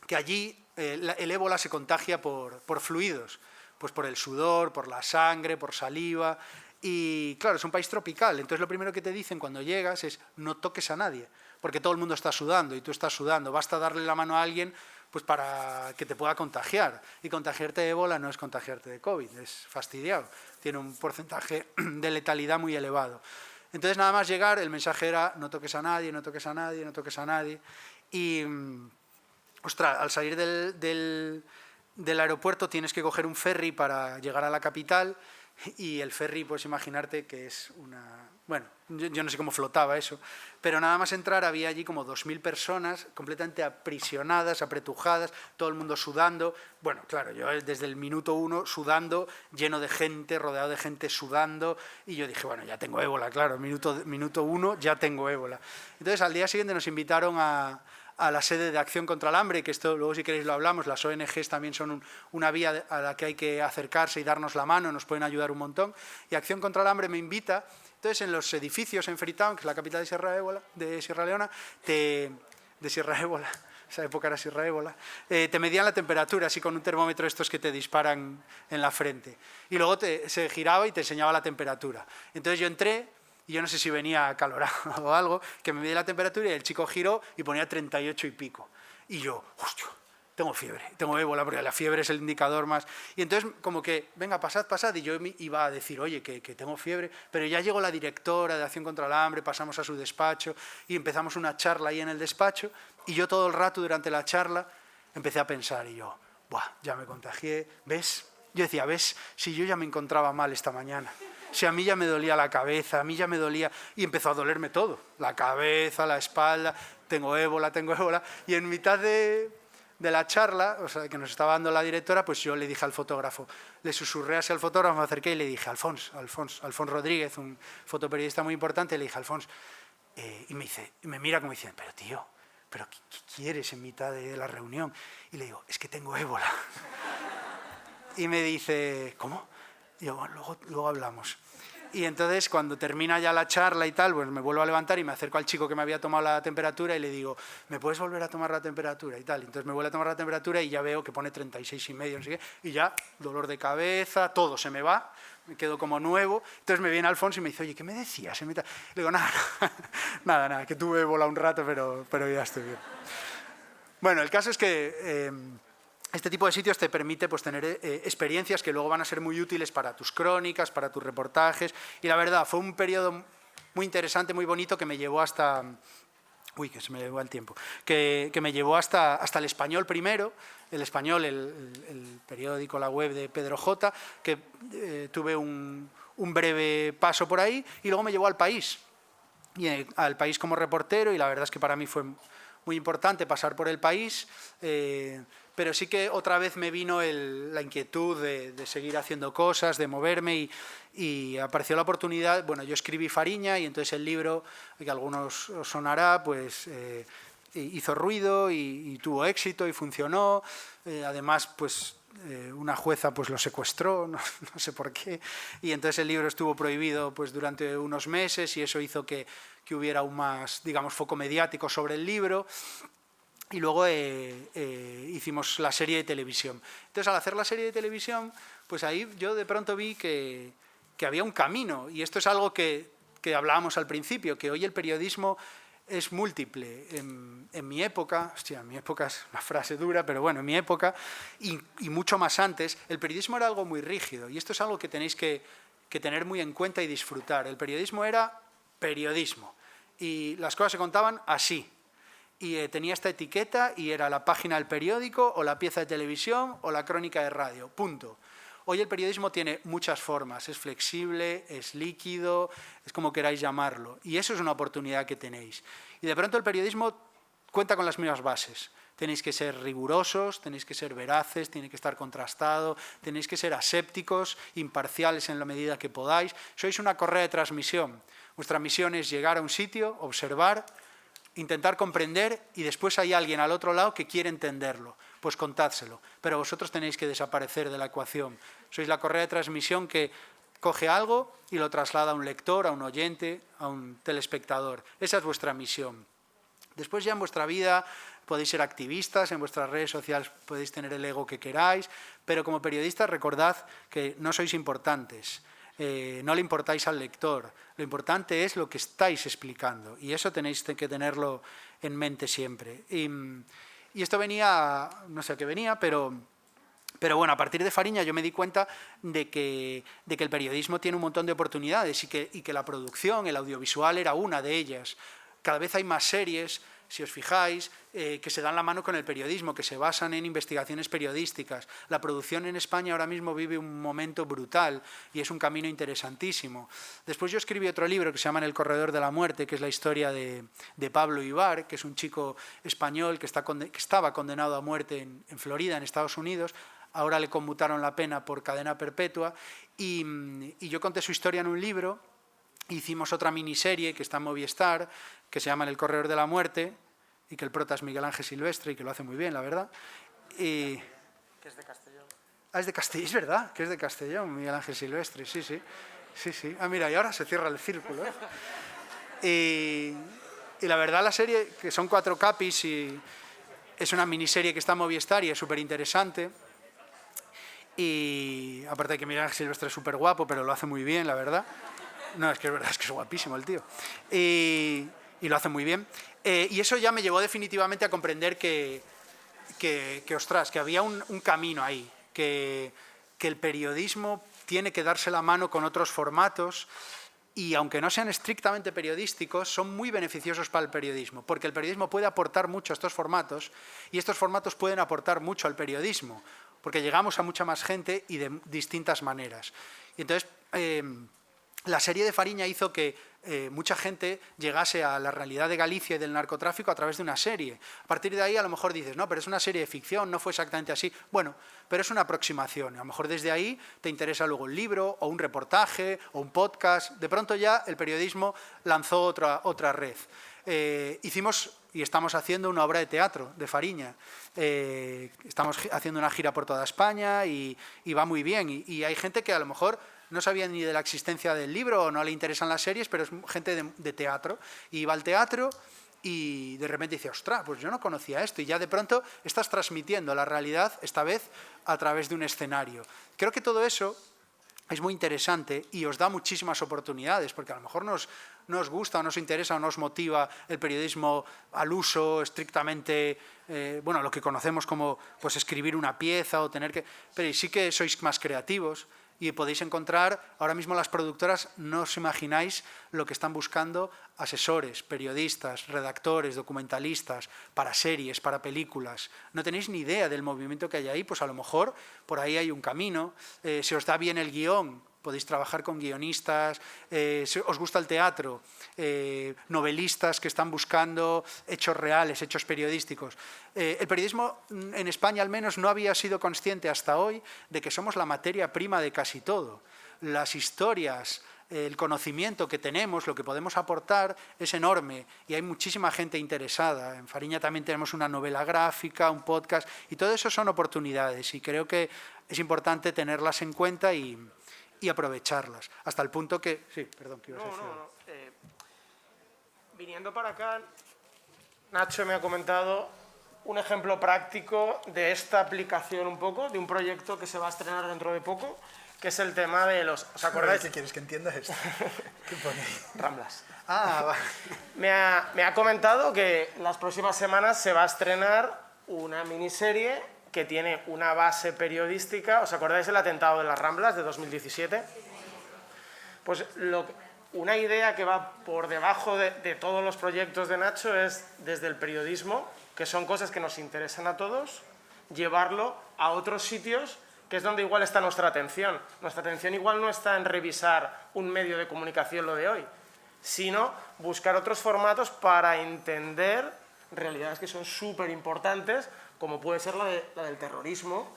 Speaker 2: que allí el ébola se contagia por fluidos, pues por el sudor, por la sangre, por saliva, Y claro, es un país tropical, entonces lo primero que te dicen cuando llegas es no toques a nadie, porque todo el mundo está sudando y tú estás sudando, basta darle la mano a alguien pues para que te pueda contagiar. Y contagiarte de ébola no es contagiarte de COVID, es fastidiado, tiene un porcentaje de letalidad muy elevado. Entonces nada más llegar el mensaje era no toques a nadie, no toques a nadie, no toques a nadie. Y, ostras, al salir del aeropuerto tienes que coger un ferry para llegar a la capital y el ferry, pues imaginarte que es una... Bueno, yo no sé cómo flotaba eso, pero nada más entrar había allí como 2000 personas completamente aprisionadas, apretujadas, todo el mundo sudando. Bueno, claro, yo desde el minuto 1 sudando, lleno de gente, rodeado de gente sudando, y yo dije, bueno, ya tengo ébola, claro, minuto 1 ya tengo ébola. Entonces al día siguiente nos invitaron a la sede de Acción contra el Hambre, que esto luego si queréis lo hablamos, las ONGs también son una vía a la que hay que acercarse y darnos la mano, nos pueden ayudar un montón, y Acción contra el Hambre me invita. Entonces en los edificios en Freetown, que es la capital de Sierra Leona, esa época era Sierra Ébola, te medían la temperatura así con un termómetro estos que te disparan en la frente, y luego se giraba y te enseñaba la temperatura. Entonces yo entré, y yo no sé si venía acalorado o algo, que me medía la temperatura y el chico giró y ponía 38 y pico. Y yo, hostia, tengo fiebre, tengo ébola, porque la fiebre es el indicador más. Y entonces como que, venga, pasad, y yo iba a decir, oye, que tengo fiebre, pero ya llegó la directora de Acción contra el Hambre, pasamos a su despacho y empezamos una charla ahí en el despacho, y yo todo el rato durante la charla empecé a pensar, y yo, buah, ya me contagié, ¿ves? Yo decía, ¿ves? Si yo ya me encontraba mal esta mañana. Si a mí ya me dolía la cabeza, a mí ya me dolía, y empezó a dolerme todo, la cabeza, la espalda, tengo ébola, y en mitad de la charla, o sea, que nos estaba dando la directora, pues yo le dije al fotógrafo, le susurré así al fotógrafo, me acerqué y le dije, Alfons Rodríguez, un fotoperiodista muy importante, le dije, Alfons, y me mira como diciendo, pero tío, ¿pero qué quieres en mitad de la reunión? Y le digo, es que tengo ébola. Y me dice, ¿cómo? Y yo, bueno, luego hablamos. Y entonces, cuando termina ya la charla y tal, pues me vuelvo a levantar y me acerco al chico que me había tomado la temperatura y le digo, ¿me puedes volver a tomar la temperatura? Y tal. Entonces me vuelve a tomar la temperatura y ya veo que pone 36,5, no sé qué, y ya, dolor de cabeza, todo se me va, me quedo como nuevo. Entonces me viene Alfonso y me dice, oye, ¿qué me decías? Le digo, nada, que tuve ébola un rato, pero ya estoy bien. Bueno, el caso es que este tipo de sitios te permite pues, tener experiencias que luego van a ser muy útiles para tus crónicas, para tus reportajes, y la verdad fue un periodo muy interesante, muy bonito, que me llevó hasta... Uy, que se me llevó el tiempo. Que me llevó hasta El Español primero, El Español, el periódico, la web de Pedro J, que tuve un breve paso por ahí, y luego me llevó al País, al País como reportero, y la verdad es que para mí fue muy importante pasar por El País, pero sí que otra vez me vino la inquietud de seguir haciendo cosas, de moverme, y apareció la oportunidad. Bueno, yo escribí Fariña, y entonces el libro, que a algunos os sonará, pues hizo ruido y tuvo éxito y funcionó. Además, pues una jueza pues lo secuestró, no sé por qué, y entonces el libro estuvo prohibido pues durante unos meses, y eso hizo que hubiera aún más, digamos, foco mediático sobre el libro. Y luego hicimos la serie de televisión. Entonces, al hacer la serie de televisión, pues ahí yo de pronto vi que había un camino, y esto es algo que hablábamos al principio, que hoy el periodismo es múltiple. En mi época, hostia, en mi época es una frase dura, pero bueno, en mi época, y mucho más antes, el periodismo era algo muy rígido, y esto es algo que tenéis que tener muy en cuenta y disfrutar. El periodismo era periodismo, y las cosas se contaban así. Y tenía esta etiqueta, y era la página del periódico, o la pieza de televisión, o la crónica de radio, punto. Hoy el periodismo tiene muchas formas, es flexible, es líquido, es como queráis llamarlo, y eso es una oportunidad que tenéis. Y de pronto el periodismo cuenta con las mismas bases. Tenéis que ser rigurosos, tenéis que ser veraces, tiene que estar contrastado, tenéis que ser asépticos, imparciales en la medida que podáis. Sois una correa de transmisión. Vuestra misión es llegar a un sitio, observar, intentar comprender, y después hay alguien al otro lado que quiere entenderlo, pues contádselo. Pero vosotros tenéis que desaparecer de la ecuación. Sois la correa de transmisión que coge algo y lo traslada a un lector, a un oyente, a un telespectador. Esa es vuestra misión. Después ya en vuestra vida podéis ser activistas, en vuestras redes sociales podéis tener el ego que queráis, pero como periodistas recordad que no sois importantes. no le importáis al lector, lo importante es lo que estáis explicando y eso tenéis que tenerlo en mente siempre. Y esto venía, no sé a qué venía, pero bueno, a partir de Fariña yo me di cuenta de que el periodismo tiene un montón de oportunidades y que la producción, el audiovisual era una de ellas. Cada vez hay más series, si os fijáis, que se dan la mano con el periodismo, que se basan en investigaciones periodísticas. La producción en España ahora mismo vive un momento brutal y es un camino interesantísimo. Después yo escribí otro libro que se llama En el corredor de la muerte, que es la historia de Pablo Ibar, que es un chico español que estaba condenado a muerte en Florida, en Estados Unidos. Ahora le conmutaron la pena por cadena perpetua y yo conté su historia en un libro. Hicimos otra miniserie que está en Movistar, que se llama En el corredor de la muerte, y que el prota es Miguel Ángel Silvestre, y que lo hace muy bien, la verdad. Que
Speaker 1: es de Castellón.
Speaker 2: Ah, es de Castellón, es verdad, que es de Castellón, Miguel Ángel Silvestre, sí, sí. Sí, sí. Ah, mira, y ahora se cierra el círculo. Y la verdad, la serie, que son 4 capis, y es una miniserie que está en Movistar y es súper interesante. Y aparte de que Miguel Ángel Silvestre es súper guapo, pero lo hace muy bien, la verdad. No, es que es verdad, es que es guapísimo el tío. Y lo hace muy bien. Y eso ya me llevó definitivamente a comprender que ostras, que había un camino ahí, que el periodismo tiene que darse la mano con otros formatos y aunque no sean estrictamente periodísticos, son muy beneficiosos para el periodismo, porque el periodismo puede aportar mucho a estos formatos y estos formatos pueden aportar mucho al periodismo, porque llegamos a mucha más gente y de distintas maneras. Y entonces, la serie de Fariña hizo que mucha gente llegase a la realidad de Galicia y del narcotráfico a través de una serie. A partir de ahí a lo mejor dices, no, pero es una serie de ficción, no fue exactamente así. Bueno, pero es una aproximación. A lo mejor desde ahí te interesa luego un libro o un reportaje o un podcast. De pronto ya el periodismo lanzó otra red. Hicimos y estamos haciendo una obra de teatro de Fariña. Estamos haciendo una gira por toda España y va muy bien. Y hay gente que a lo mejor no sabía ni de la existencia del libro o no le interesan las series, pero es gente de teatro. Y va al teatro y de repente dice, ostras, pues yo no conocía esto. Y ya de pronto estás transmitiendo la realidad, esta vez a través de un escenario. Creo que todo eso es muy interesante y os da muchísimas oportunidades, porque a lo mejor no os gusta o no os interesa o no os motiva el periodismo al uso estrictamente, bueno, lo que conocemos como pues, escribir una pieza o tener que... Pero sí que sois más creativos y podéis encontrar, ahora mismo las productoras no os imagináis lo que están buscando asesores, periodistas, redactores, documentalistas, para series, para películas. No tenéis ni idea del movimiento que hay ahí, pues a lo mejor por ahí hay un camino. Si os da bien el guión, podéis trabajar con guionistas, si os gusta el teatro, novelistas que están buscando hechos reales, hechos periodísticos. El periodismo en España al menos no había sido consciente hasta hoy de que somos la materia prima de casi todo. Las historias, el conocimiento que tenemos, lo que podemos aportar es enorme y hay muchísima gente interesada. En Fariña también tenemos una novela gráfica, un podcast y todo eso son oportunidades y creo que es importante tenerlas en cuenta y aprovecharlas, hasta el punto que... Sí, perdón, ¿qué ibas a decir?
Speaker 1: No. Viniendo para acá, Nacho me ha comentado un ejemplo práctico de esta aplicación un poco, de un proyecto que se va a estrenar dentro de poco, que es el tema de los... ¿Os acordáis?
Speaker 2: ¿Qué quieres que entienda esto? ¿Qué pone ahí?
Speaker 1: Ramblas.
Speaker 2: Ah, vale.
Speaker 1: Me ha comentado que las próximas semanas se va a estrenar una miniserie que tiene una base periodística. ¿Os acordáis del atentado de las Ramblas de 2017? Pues una idea que va por debajo de todos los proyectos de Nacho es desde el periodismo, que son cosas que nos interesan a todos, llevarlo a otros sitios, que es donde igual está nuestra atención. Nuestra atención igual no está en revisar un medio de comunicación lo de hoy, sino buscar otros formatos para entender realidades que son súper importantes, como puede ser la del terrorismo,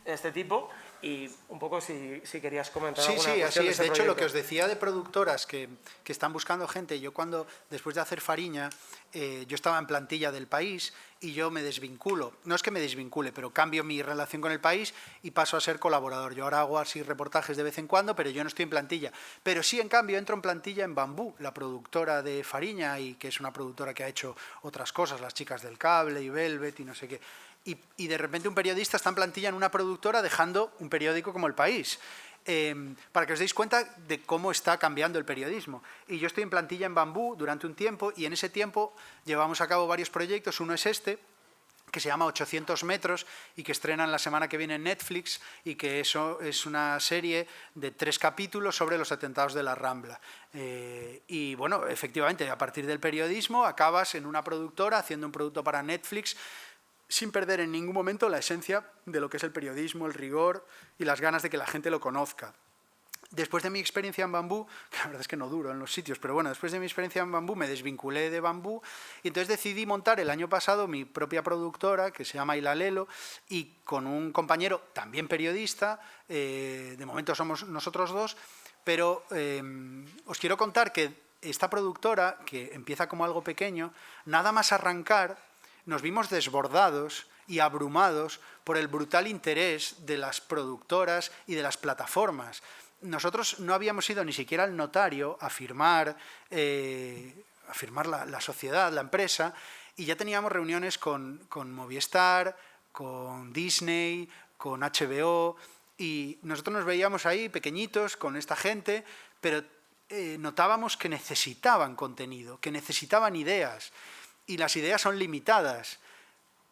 Speaker 1: de este tipo, y un poco si querías comentar alguna cuestión
Speaker 2: así
Speaker 1: de
Speaker 2: es.
Speaker 1: ese
Speaker 2: De hecho, lo
Speaker 1: proyecto.
Speaker 2: que os decía de productoras que están buscando gente, yo cuando, después de hacer Fariña, yo estaba en plantilla del País y yo me desvinculo. No es que me desvincule, pero cambio mi relación con el País y paso a ser colaborador. Yo ahora hago así reportajes de vez en cuando, pero yo no estoy en plantilla. Pero sí, en cambio, entro en plantilla en Bambú, la productora de Fariña, y que es una productora que ha hecho otras cosas, Las Chicas del Cable y Velvet y no sé qué. Y de repente un periodista está en plantilla en una productora dejando un periódico como El País. para que os deis cuenta de cómo está cambiando el periodismo. Y yo estoy en plantilla en Bambú durante un tiempo y en ese tiempo llevamos a cabo varios proyectos. Uno es este, que se llama 800 metros y que estrenan la semana que viene en Netflix, y que eso es una serie de 3 capítulos sobre los atentados de la Rambla. Y bueno, efectivamente, a partir del periodismo acabas en una productora haciendo un producto para Netflix sin perder en ningún momento la esencia de lo que es el periodismo, el rigor y las ganas de que la gente lo conozca. Después de mi experiencia en Bambú, que la verdad es que no duro en los sitios, pero bueno, después de mi experiencia en Bambú me desvinculé de Bambú y entonces decidí montar el año pasado mi propia productora, que se llama Ilalelo, y con un compañero también periodista, de momento somos nosotros dos, pero os quiero contar que esta productora, que empieza como algo pequeño, nada más arrancar, nos vimos desbordados y abrumados por el brutal interés de las productoras y de las plataformas. Nosotros no habíamos ido ni siquiera al notario a firmar la sociedad, la empresa, y ya teníamos reuniones con Movistar, con Disney, con HBO, y nosotros nos veíamos ahí pequeñitos con esta gente, pero notábamos que necesitaban contenido, que necesitaban ideas, y las ideas son limitadas,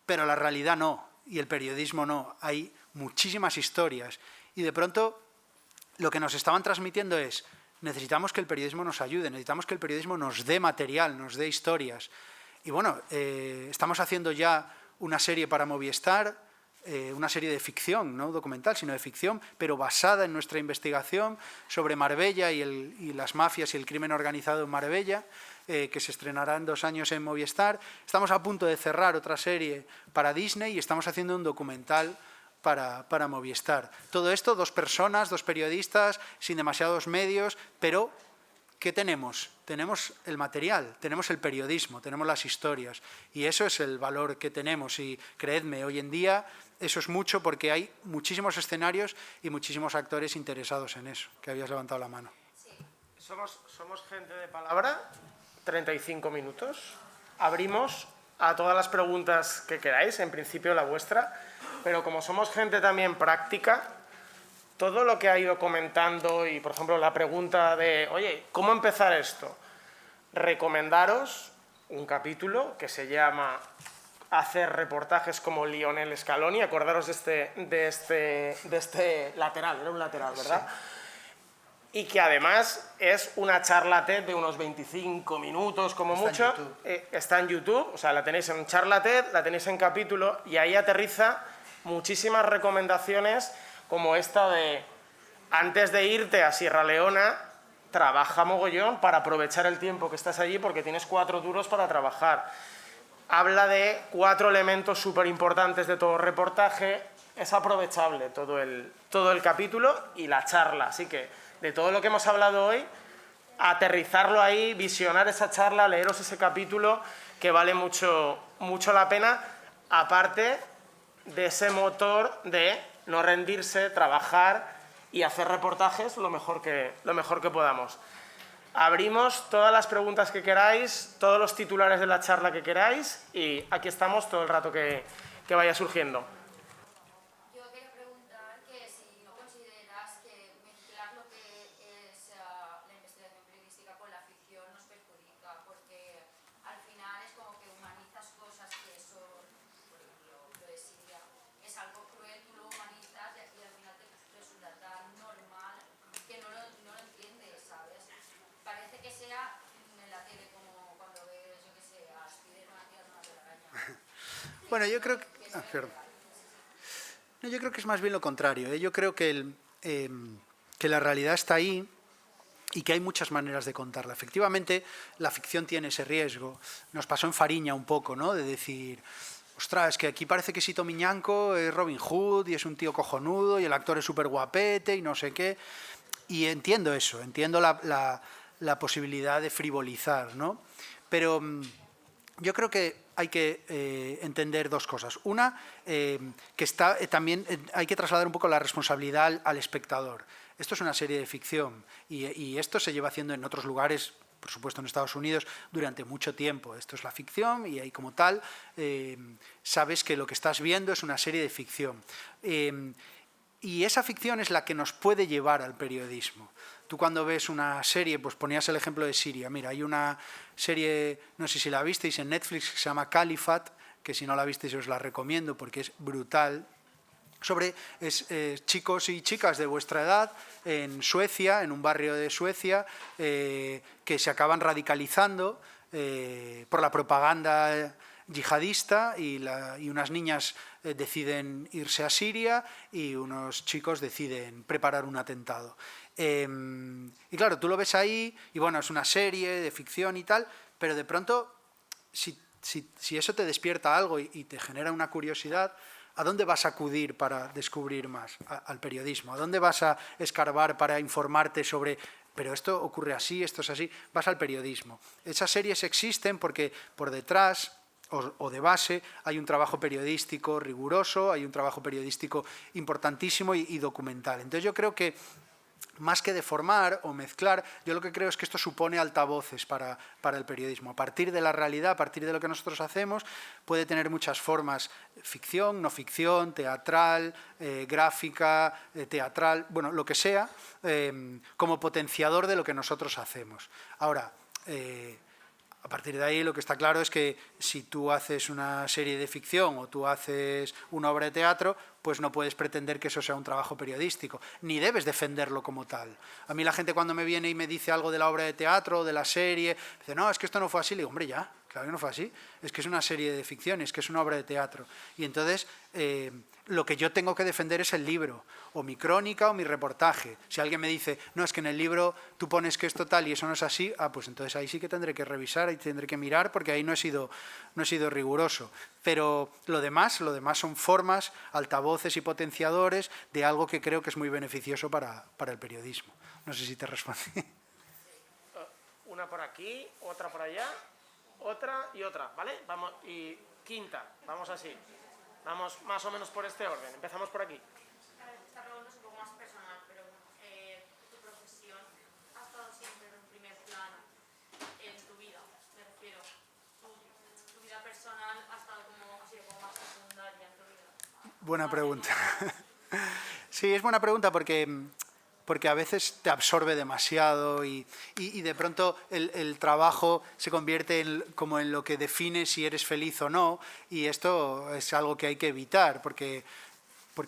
Speaker 2: pero la realidad no, y el periodismo no. Hay muchísimas historias, y de pronto lo que nos estaban transmitiendo es: necesitamos que el periodismo nos ayude, necesitamos que el periodismo nos dé material, nos dé historias. Y bueno, estamos haciendo ya una serie para Movistar, una serie de ficción, no documental, sino de ficción, pero basada en nuestra investigación sobre Marbella y las mafias y el crimen organizado en Marbella, que se estrenará en 2 años en Movistar. Estamos a punto de cerrar otra serie para Disney y estamos haciendo un documental para Movistar. Todo esto, 2 personas, 2 periodistas, sin demasiados medios, pero ¿qué tenemos? Tenemos el material, tenemos el periodismo, tenemos las historias, y eso es el valor que tenemos. Y creedme, hoy en día eso es mucho, porque hay muchísimos escenarios y muchísimos actores interesados en eso, que habías levantado la mano.
Speaker 1: Somos gente de palabra, 35 minutos. Abrimos a todas las preguntas que queráis, en principio la vuestra, pero como somos gente también práctica, todo lo que ha ido comentando y, por ejemplo, la pregunta de, oye, ¿cómo empezar esto? Recomendaros un capítulo que se llama Hacer reportajes como Lionel Scaloni. Acordaros de este lateral, era un lateral, ¿verdad? Sí. Y que además es una charla TED de unos 25 minutos como mucho. Está en YouTube, o sea, la tenéis en charla TED, la tenéis en capítulo, y ahí aterriza muchísimas recomendaciones como esta de: antes de irte a Sierra Leona, trabaja mogollón para aprovechar el tiempo que estás allí, porque tienes 4 duros para trabajar. Habla de 4 elementos súper importantes de todo reportaje. Es aprovechable todo el capítulo y la charla. Así que, de todo lo que hemos hablado hoy, aterrizarlo ahí, visionar esa charla, leeros ese capítulo, que vale mucho, mucho la pena, aparte de ese motor de no rendirse, trabajar y hacer reportajes lo mejor que podamos. Abrimos todas las preguntas que queráis, todos los titulares de la charla que queráis, y aquí estamos todo el rato que vaya surgiendo.
Speaker 4: Yo quería preguntar que si no consideras que mezclar lo que es la investigación periodística con la ficción nos perjudica, porque al final es como que humanizas cosas que son, por ejemplo, lo de Siria, es algo cruel, tú lo humanizas y al final te resulta tan normal que no lo entiendes, ¿sabes? Parece que sea en la tele como cuando ves, yo qué sé, a Spiderman tirando una telaraña.
Speaker 2: Bueno, yo creo que... yo creo que es más bien lo contrario. Yo creo que la realidad está ahí y que hay muchas maneras de contarla. Efectivamente, la ficción tiene ese riesgo. Nos pasó en Fariña un poco, ¿no? De decir, ostras, es que aquí parece que Sito Miñanco es Robin Hood y es un tío cojonudo y el actor es súper guapete y no sé qué. Y entiendo eso, entiendo la posibilidad de frivolizar, ¿no? Pero yo creo que hay que entender 2 cosas. Una, que también hay que trasladar un poco la responsabilidad al espectador. Esto es una serie de ficción y esto se lleva haciendo en otros lugares, por supuesto en Estados Unidos, durante mucho tiempo. Esto es la ficción y ahí como tal sabes que lo que estás viendo es una serie de ficción. Y Y esa ficción es la que nos puede llevar al periodismo. Tú cuando ves una serie, pues ponías el ejemplo de Siria. Mira, hay una serie, no sé si la visteis en Netflix, que se llama Califat, que si no la visteis os la recomiendo porque es brutal, sobre chicos y chicas de vuestra edad en Suecia, en un barrio de Suecia, que se acaban radicalizando por la propaganda yihadista y unas niñas deciden irse a Siria y unos chicos deciden preparar un atentado. Y claro, tú lo ves ahí y bueno, es una serie de ficción y tal, pero de pronto, si eso te despierta algo y te genera una curiosidad, ¿a dónde vas a acudir para descubrir más? Al periodismo. ¿A dónde vas a escarbar para informarte sobre, pero esto ocurre así, esto es así? Vas al periodismo. Esas series existen porque por detrás o de base hay un trabajo periodístico riguroso, hay un trabajo periodístico importantísimo y documental. Entonces yo creo que más que deformar o mezclar, yo lo que creo es que esto supone altavoces para el periodismo. A partir de la realidad, a partir de lo que nosotros hacemos, puede tener muchas formas: ficción, no ficción, teatral, gráfica, teatral, bueno, lo que sea, como potenciador de lo que nosotros hacemos. Ahora, a partir de ahí lo que está claro es que si tú haces una serie de ficción o tú haces una obra de teatro, pues no puedes pretender que eso sea un trabajo periodístico, ni debes defenderlo como tal. A mí la gente cuando me viene y me dice algo de la obra de teatro, de la serie, dice, no, es que esto no fue así. Le digo, hombre, ya, claro que no fue así. Es que es una serie de ficción, es que es una obra de teatro. Y entonces lo que yo tengo que defender es el libro, o mi crónica o mi reportaje. Si alguien me dice, no, es que en el libro tú pones que esto tal y eso no es así, pues entonces ahí sí que tendré que revisar y tendré que mirar porque ahí no he sido riguroso. Pero lo demás son formas, altavoces y potenciadores de algo que creo que es muy beneficioso para el periodismo. No sé si te respondí.
Speaker 1: Una por aquí, otra por allá, otra y otra, ¿vale? Vamos, y quinta, vamos así. Vamos más o menos por este orden. Empezamos por aquí.
Speaker 4: Esta pregunta es un poco más personal, pero tu profesión ha estado siempre en un primer plano en tu vida, me refiero. Tu vida personal ha estado como más secundaria en tu vida.
Speaker 2: Buena pregunta. Sí, es buena pregunta porque a veces te absorbe demasiado y de pronto el trabajo se convierte como en lo que define si eres feliz o no, y esto es algo que hay que evitar porque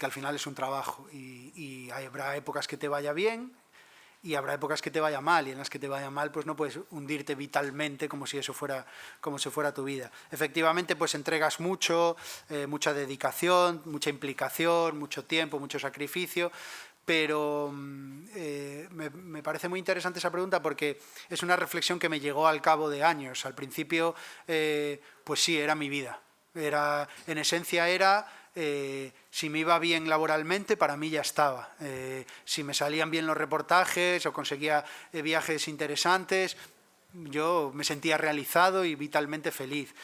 Speaker 2: al final es un trabajo y habrá épocas que te vaya bien y habrá épocas que te vaya mal, y en las que te vaya mal pues no puedes hundirte vitalmente como si fuera tu vida. Efectivamente pues entregas mucho, mucha dedicación, mucha implicación, mucho tiempo, mucho sacrificio, pero me parece muy interesante esa pregunta porque es una reflexión que me llegó al cabo de años. Al principio, pues sí, era mi vida. En esencia era, si me iba bien laboralmente, para mí ya estaba. Si me salían bien los reportajes o conseguía viajes interesantes, yo me sentía realizado y vitalmente feliz.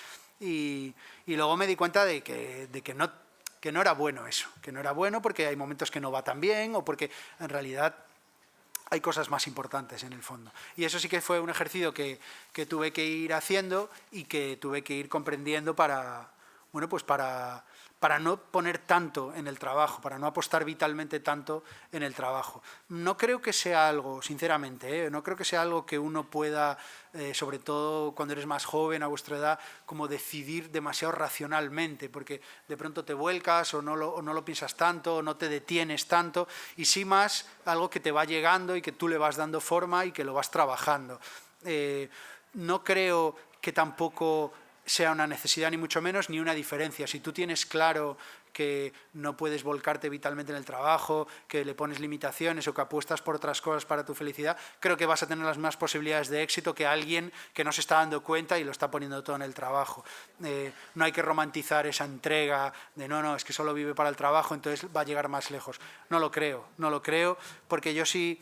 Speaker 2: Y luego me di cuenta de que no era bueno eso, que no era bueno porque hay momentos que no va tan bien o porque en realidad hay cosas más importantes en el fondo. Y eso sí que fue un ejercicio que tuve que ir haciendo y que tuve que ir comprendiendo para no poner tanto en el trabajo, para no apostar vitalmente tanto en el trabajo. No creo que sea algo, sinceramente, no creo que sea algo que uno pueda, sobre todo cuando eres más joven, a vuestra edad, como decidir demasiado racionalmente, porque de pronto te vuelcas o no lo piensas tanto, o no te detienes tanto, y sí más algo que te va llegando y que tú le vas dando forma y que lo vas trabajando. No creo que tampoco sea una necesidad ni mucho menos, ni una diferencia. Si tú tienes claro que no puedes volcarte vitalmente en el trabajo, que le pones limitaciones o que apuestas por otras cosas para tu felicidad, creo que vas a tener las mismas posibilidades de éxito que alguien que no se está dando cuenta y lo está poniendo todo en el trabajo. No hay que romantizar esa entrega de no, es que solo vive para el trabajo, entonces va a llegar más lejos. No lo creo, porque yo sí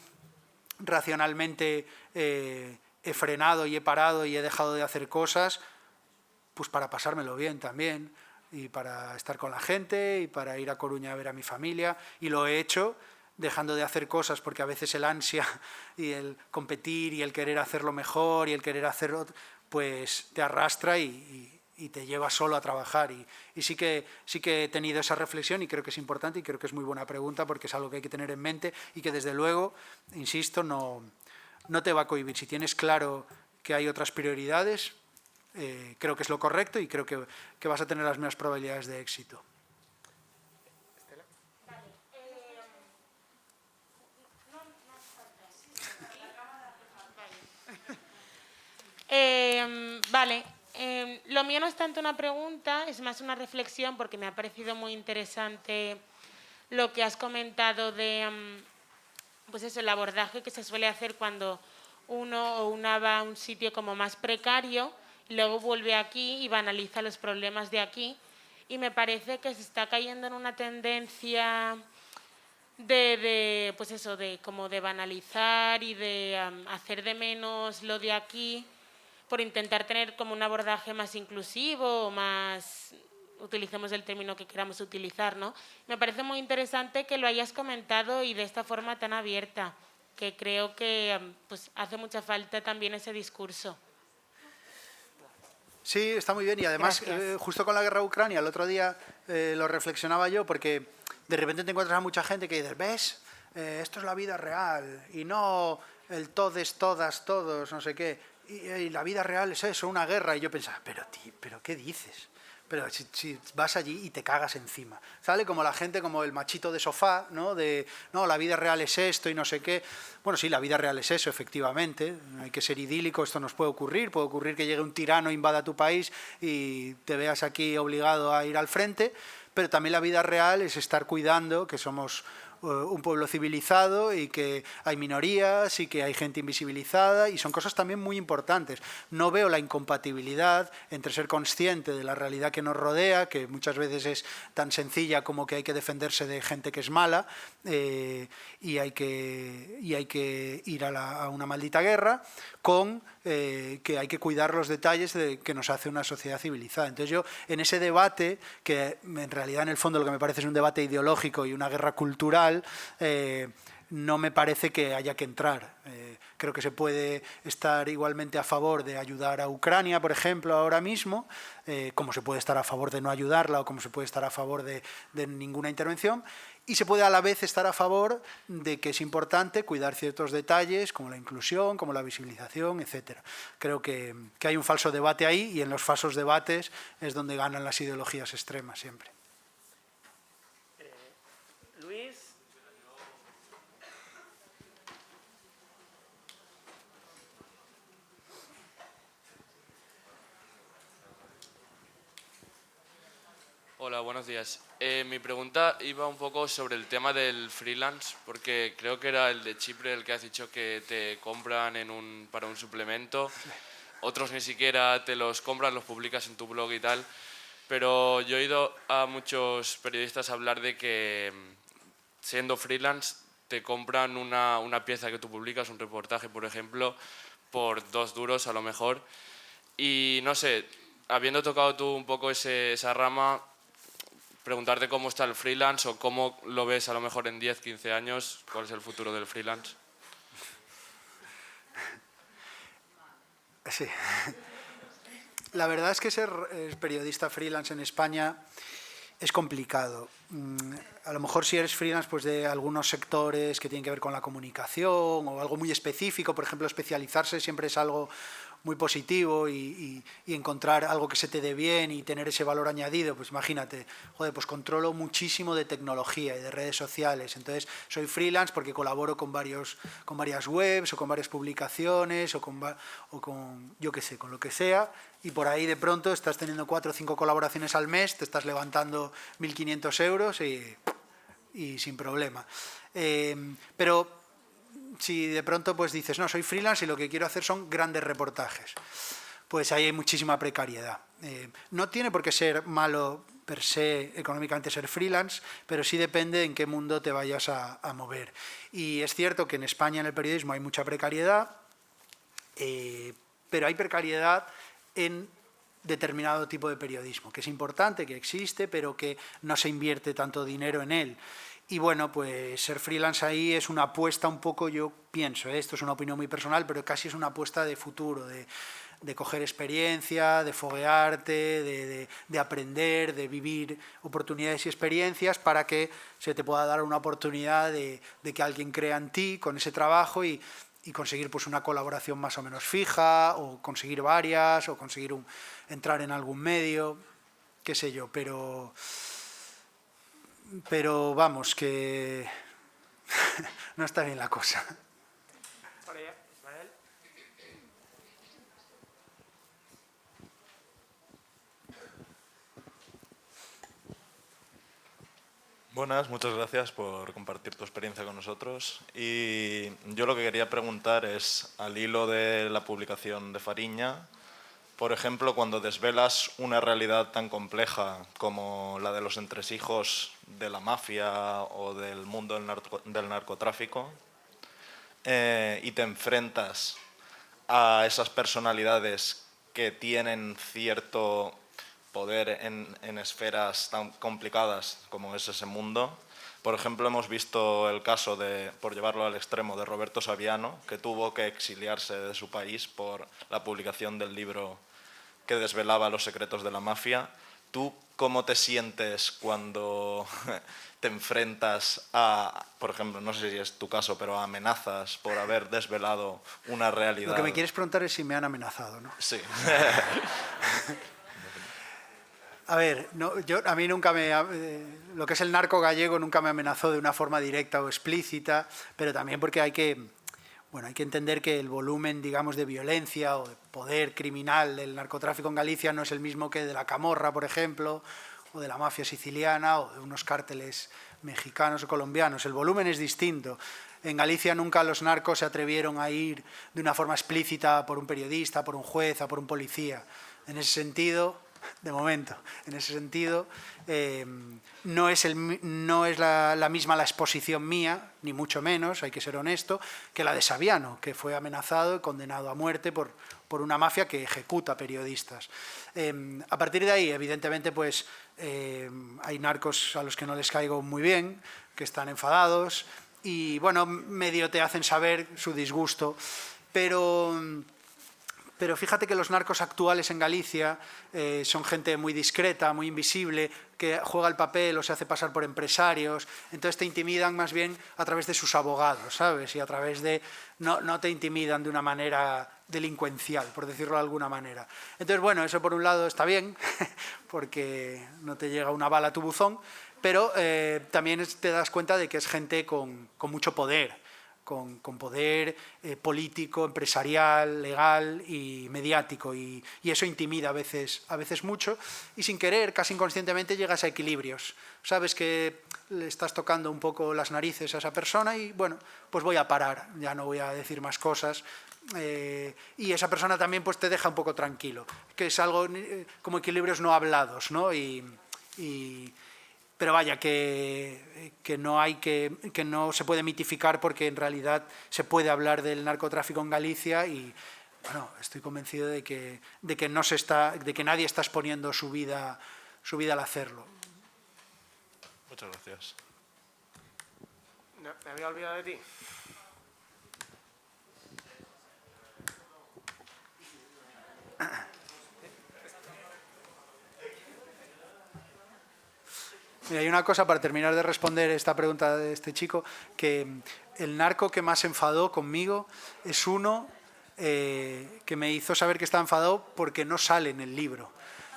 Speaker 2: racionalmente he frenado y he parado y he dejado de hacer cosas pues para pasármelo bien también y para estar con la gente y para ir a Coruña a ver a mi familia, y lo he hecho dejando de hacer cosas porque a veces el ansia y el competir y el querer hacerlo mejor y el querer hacerlo pues te arrastra y y te lleva solo a trabajar. Y sí que he tenido esa reflexión y creo que es importante y creo que es muy buena pregunta porque es algo que hay que tener en mente y que desde luego, insisto, no te va a cohibir. Si tienes claro que hay otras prioridades, creo que es lo correcto y creo que vas a tener las mismas probabilidades de éxito.
Speaker 5: Vale, lo mío no es tanto una pregunta, es más una reflexión porque me ha parecido muy interesante lo que has comentado de, pues eso, el abordaje que se suele hacer cuando uno o una va a un sitio como más precario, luego vuelve aquí y banaliza los problemas de aquí y me parece que se está cayendo en una tendencia pues eso, como de banalizar y de hacer de menos lo de aquí por intentar tener como un abordaje más inclusivo o más, utilicemos el término que queramos utilizar, ¿no? Me parece muy interesante que lo hayas comentado y de esta forma tan abierta, que creo que pues, hace mucha falta también ese discurso.
Speaker 2: Sí, está muy bien y además justo con la guerra de Ucrania el otro día lo reflexionaba yo porque de repente te encuentras a mucha gente que dices, ¿ves? Esto es la vida real y no el todes, todas, todos, no sé qué. Y la vida real es eso, una guerra. Y yo pensaba, pero ¿qué dices? Pero si vas allí y te cagas encima. Sale como la gente, como el machito de sofá, ¿no? No, la vida real es esto y no sé qué. Bueno, sí, la vida real es eso, efectivamente. Hay que ser idílico, esto nos puede ocurrir que llegue un tirano, invada tu país y te veas aquí obligado a ir al frente. Pero también la vida real es estar cuidando que somos un pueblo civilizado y que hay minorías y que hay gente invisibilizada y son cosas también muy importantes. No veo la incompatibilidad entre ser consciente de la realidad que nos rodea, que muchas veces es tan sencilla como que hay que defenderse de gente que es mala y hay que ir a una maldita guerra, con que hay que cuidar los detalles de que nos hace una sociedad civilizada. Entonces yo, en ese debate, que en realidad en el fondo lo que me parece es un debate ideológico y una guerra cultural, no me parece que haya que entrar. Creo que se puede estar igualmente a favor de ayudar a Ucrania, por ejemplo, ahora mismo, como se puede estar a favor de no ayudarla o como se puede estar a favor de ninguna intervención, y se puede a la vez estar a favor de que es importante cuidar ciertos detalles como la inclusión, como la visibilización, etc. Creo que hay un falso debate ahí y en los falsos debates es donde ganan las ideologías extremas siempre.
Speaker 1: Luis.
Speaker 6: Hola, buenos días. Mi pregunta iba un poco sobre el tema del freelance, porque creo que era el de Chipre el que has dicho que te compran para un suplemento. Otros ni siquiera te los compran, los publicas en tu blog y tal. Pero yo he oído a muchos periodistas hablar de que siendo freelance te compran una pieza que tú publicas, un reportaje, por ejemplo, por 2 duros a lo mejor. Y no sé, habiendo tocado tú un poco esa rama, preguntarte cómo está el freelance o cómo lo ves a lo mejor en 10, 15 años, cuál es el futuro del freelance.
Speaker 2: Sí. La verdad es que ser periodista freelance en España es complicado. A lo mejor si eres freelance pues de algunos sectores que tienen que ver con la comunicación o algo muy específico, por ejemplo, especializarse siempre es algo muy positivo y encontrar algo que se te dé bien y tener ese valor añadido, pues imagínate, joder, pues controlo muchísimo de tecnología y de redes sociales, entonces soy freelance porque colaboro con varias webs o con varias publicaciones o con yo qué sé, con lo que sea, y por ahí de pronto estás teniendo 4 o 5 colaboraciones al mes, te estás levantando 1.500 euros y sin problema. Pero si de pronto pues dices, no, soy freelance y lo que quiero hacer son grandes reportajes, pues ahí hay muchísima precariedad. No tiene por qué ser malo per se económicamente ser freelance, pero sí depende en qué mundo te vayas a mover. Y es cierto que en España en el periodismo hay mucha precariedad, pero hay precariedad en determinado tipo de periodismo, que es importante, que existe, pero que no se invierte tanto dinero en él. Y bueno, pues ser freelance ahí es una apuesta un poco, yo pienso, esto es una opinión muy personal, pero casi es una apuesta de futuro, de coger experiencia, de foguearte, de aprender, de vivir oportunidades y experiencias para que se te pueda dar una oportunidad de que alguien crea en ti con ese trabajo y conseguir pues una colaboración más o menos fija, o conseguir varias, o conseguir entrar en algún medio, qué sé yo, pero vamos, que no está bien la cosa.
Speaker 7: Buenas, muchas gracias por compartir tu experiencia con nosotros. Y yo lo que quería preguntar es, al hilo de la publicación de Fariña, por ejemplo, cuando desvelas una realidad tan compleja como la de los entresijos de la mafia o del mundo del narcotráfico, y te enfrentas a esas personalidades que tienen cierto poder en esferas tan complicadas como es ese mundo. Por ejemplo, hemos visto el caso por llevarlo al extremo, de Roberto Saviano, que tuvo que exiliarse de su país por la publicación del libro que desvelaba los secretos de la mafia. ¿Tú cómo te sientes cuando te enfrentas a, por ejemplo, no sé si es tu caso, pero a amenazas por haber desvelado una realidad?
Speaker 2: Lo que me quieres preguntar es si me han amenazado, ¿no?
Speaker 7: Sí.
Speaker 2: A ver, no, a mí nunca lo que es el narco gallego nunca me amenazó de una forma directa o explícita, pero también porque hay que entender que el volumen, digamos, de violencia o de poder criminal del narcotráfico en Galicia no es el mismo que de la Camorra, por ejemplo, o de la mafia siciliana, o de unos cárteles mexicanos o colombianos. El volumen es distinto. En Galicia nunca los narcos se atrevieron a ir de una forma explícita por un periodista, por un juez o por un policía. En ese sentido, de momento, en ese sentido, no es la misma la exposición mía, ni mucho menos, hay que ser honesto, que la de Saviano, que fue amenazado y condenado a muerte por una mafia que ejecuta periodistas. A partir de ahí, evidentemente, pues hay narcos a los que no les caigo muy bien, que están enfadados y, bueno, medio te hacen saber su disgusto, pero fíjate que los narcos actuales en Galicia son gente muy discreta, muy invisible, que juega el papel o se hace pasar por empresarios, entonces te intimidan más bien a través de sus abogados, ¿sabes? Y a través de... No te intimidan de una manera delincuencial, por decirlo de alguna manera. Entonces, bueno, eso por un lado está bien, porque no te llega una bala a tu buzón, pero también te das cuenta de que es gente con mucho poder, con poder político, empresarial, legal y mediático, y eso intimida a veces mucho, y sin querer, casi inconscientemente, llegas a equilibrios. Sabes que le estás tocando un poco las narices a esa persona y, bueno, pues voy a parar, ya no voy a decir más cosas, y esa persona también pues te deja un poco tranquilo, que es algo como equilibrios no hablados, ¿no? Pero vaya, que no se puede mitificar, porque en realidad se puede hablar del narcotráfico en Galicia y, bueno, estoy convencido de que nadie está exponiendo su vida al hacerlo.
Speaker 7: Muchas gracias.
Speaker 1: No, me había olvidado de ti.
Speaker 2: Mira, hay una cosa para terminar de responder esta pregunta de este chico, que el narco que más se enfadó conmigo es uno que me hizo saber que estaba enfadado porque no sale en el libro.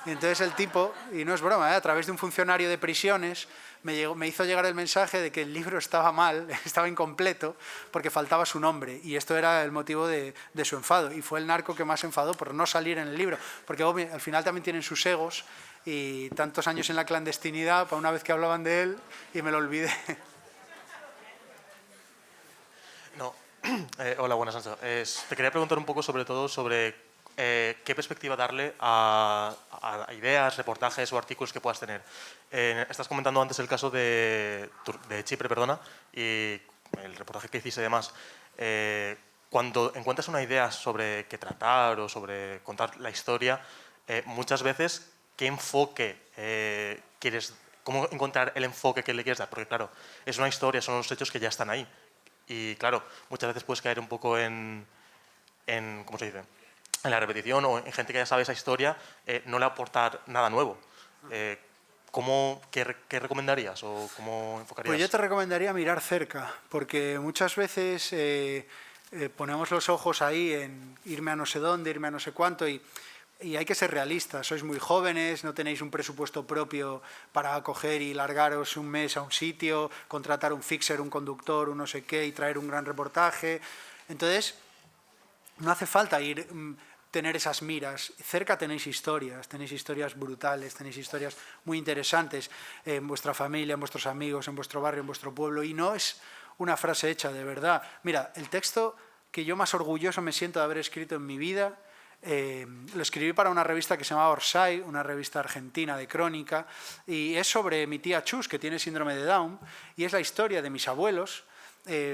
Speaker 2: Y entonces el tipo, y no es broma, a través de un funcionario de prisiones, me hizo llegar el mensaje de que el libro estaba mal, estaba incompleto, porque faltaba su nombre. Y esto era el motivo de su enfado. Y fue el narco que más se enfadó por no salir en el libro. Porque al final también tienen sus egos, y tantos años en la clandestinidad, para una vez que hablaban de él, y me lo olvidé.
Speaker 8: No. Hola, buenas, Nacho. Te quería preguntar un poco sobre qué perspectiva darle a ideas, reportajes o artículos que puedas tener. Estás comentando antes el caso de Chipre, y el reportaje que hiciste y demás. Cuando encuentras una idea sobre qué tratar o sobre contar la historia, muchas veces, ¿qué enfoque cómo encontrar el enfoque que le quieres dar? Porque, claro, es una historia, son unos hechos que ya están ahí. Y, claro, muchas veces puedes caer un poco ¿cómo se dice? en la repetición o en gente que ya sabe esa historia, no le aportar nada nuevo. ¿Qué recomendarías o cómo enfocarías?
Speaker 2: Pues yo te recomendaría mirar cerca, porque muchas veces ponemos los ojos ahí en irme a no sé dónde, irme a no sé cuánto, y hay que ser realistas. Sois muy jóvenes, no tenéis un presupuesto propio para coger y largaros un mes a un sitio, contratar un fixer, un conductor, un no sé qué, y traer un gran reportaje. Entonces, no hace falta tener esas miras. Cerca tenéis historias brutales, tenéis historias muy interesantes en vuestra familia, en vuestros amigos, en vuestro barrio, en vuestro pueblo, y no es una frase hecha, de verdad. Mira, el texto que yo más orgulloso me siento de haber escrito en mi vida, lo escribí para una revista que se llama Orsay, una revista argentina de crónica, y es sobre mi tía Chus, que tiene síndrome de Down, y es la historia de mis abuelos.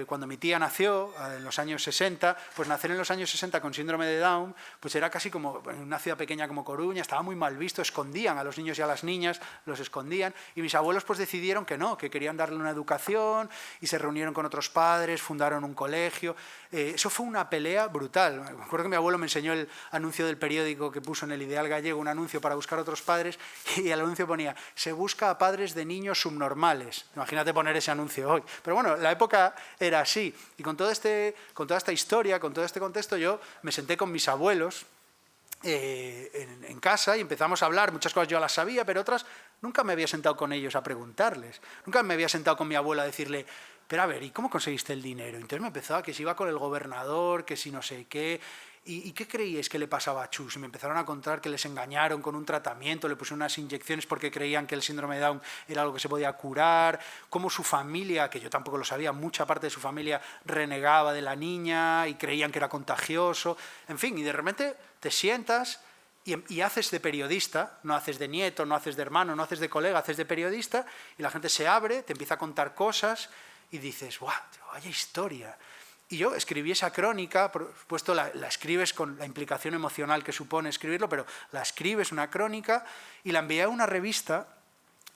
Speaker 2: Cuando mi tía nació, en los años 60, pues nacer en los años 60 con síndrome de Down, pues era casi como en una ciudad pequeña como Coruña, estaba muy mal visto, escondían a los niños y a las niñas, los escondían, y mis abuelos pues decidieron que no, que querían darle una educación, y se reunieron con otros padres, fundaron un colegio. Eso fue una pelea brutal. Me acuerdo que mi abuelo me enseñó el anuncio del periódico que puso en el Ideal Gallego, un anuncio para buscar otros padres, y el anuncio ponía: se busca a padres de niños subnormales. Imagínate poner ese anuncio hoy. Pero bueno, la época era así. Y con toda esta historia, con todo este contexto, yo me senté con mis abuelos en casa y empezamos a hablar. Muchas cosas yo las sabía, pero otras nunca me había sentado con ellos a preguntarles. Nunca me había sentado con mi abuela a decirle: pero a ver, ¿y cómo conseguiste el dinero? Entonces me empezó a que si iba con el gobernador, que si no sé qué. ¿Y qué creíais que le pasaba a Chus? Y me empezaron a contar que les engañaron con un tratamiento, le pusieron unas inyecciones porque creían que el síndrome de Down era algo que se podía curar, cómo su familia, que yo tampoco lo sabía, mucha parte de su familia renegaba de la niña y creían que era contagioso. En fin, y de repente te sientas y haces de periodista, no haces de nieto, no haces de hermano, no haces de colega, haces de periodista, y la gente se abre, te empieza a contar cosas y dices: ¡guau, vaya historia! Y yo escribí esa crónica, por supuesto la escribes con la implicación emocional que supone escribirlo, pero la escribes, una crónica, y la envié a una revista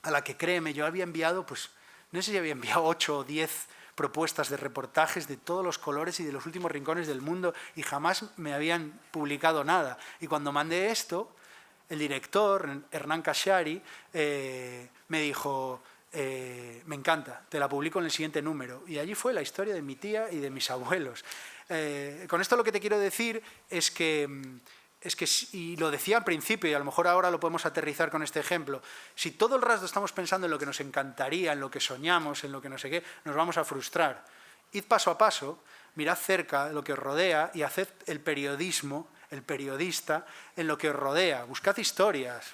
Speaker 2: a la que, créeme, yo había enviado, pues no sé si había enviado 8 o 10 propuestas de reportajes de todos los colores y de los últimos rincones del mundo, y jamás me habían publicado nada. Y cuando mandé esto, el director, Hernán Cashari, me dijo: me encanta, te la publico en el siguiente número. Y allí fue la historia de mi tía y de mis abuelos. Con esto lo que te quiero decir es que, y lo decía al principio, y a lo mejor ahora lo podemos aterrizar con este ejemplo, si todo el rato estamos pensando en lo que nos encantaría, en lo que soñamos, en lo que no sé qué, nos vamos a frustrar. Id paso a paso, mirad cerca lo que os rodea y haced el periodismo, el periodista, en lo que os rodea. Buscad historias.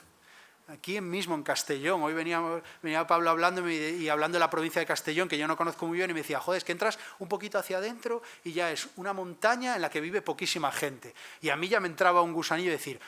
Speaker 2: Aquí mismo en Castellón, hoy venía Pablo hablando y hablando de la provincia de Castellón, que yo no conozco muy bien, y me decía: joder, es que entras un poquito hacia adentro y ya es una montaña en la que vive poquísima gente. Y a mí ya me entraba un gusanillo de decir: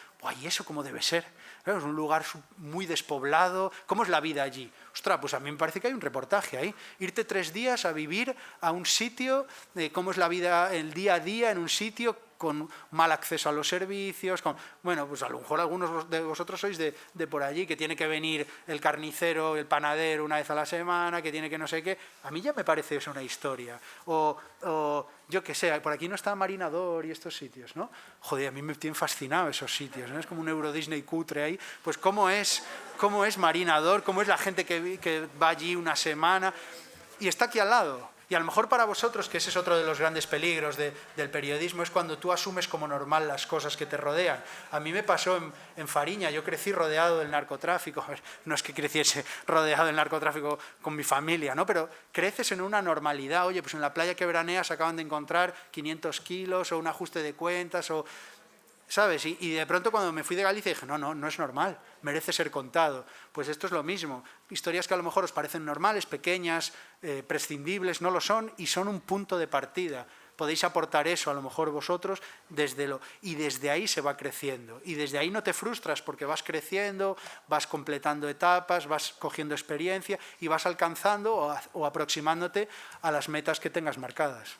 Speaker 2: ¿y eso cómo debe ser? Es un lugar muy despoblado, ¿cómo es la vida allí? Ostras, pues a mí me parece que hay un reportaje ahí. Irte 3 días a vivir a un sitio, cómo es la vida, el día a día en un sitio con mal acceso a los servicios, bueno, pues a lo mejor algunos de vosotros sois de por allí, que tiene que venir el carnicero, el panadero una vez a la semana, que tiene que no sé qué. A mí ya me parece eso una historia. O yo qué sé, por aquí no está Marinador y estos sitios, ¿no? Joder, a mí me tienen fascinado esos sitios, ¿no? Es como un Euro Disney cutre ahí. Pues ¿cómo es Marinador? ¿Cómo es la gente que va allí una semana? Y está aquí al lado. Y a lo mejor para vosotros, que ese es otro de los grandes peligros del periodismo, es cuando tú asumes como normal las cosas que te rodean. A mí me pasó en Fariña, yo crecí rodeado del narcotráfico. A ver, no es que creciese rodeado del narcotráfico con mi familia, ¿no? Pero creces en una normalidad. Oye, pues en la playa que veraneas acaban de encontrar 500 kilos o un ajuste de cuentas o... ¿Sabes? Y de pronto cuando me fui de Galicia dije: no es normal, merece ser contado. Pues esto es lo mismo. Historias que a lo mejor os parecen normales, pequeñas, prescindibles, no lo son, y son un punto de partida. Podéis aportar eso a lo mejor vosotros y desde ahí se va creciendo. Y desde ahí no te frustras porque vas creciendo, vas completando etapas, vas cogiendo experiencia y vas alcanzando o aproximándote a las metas que tengas marcadas.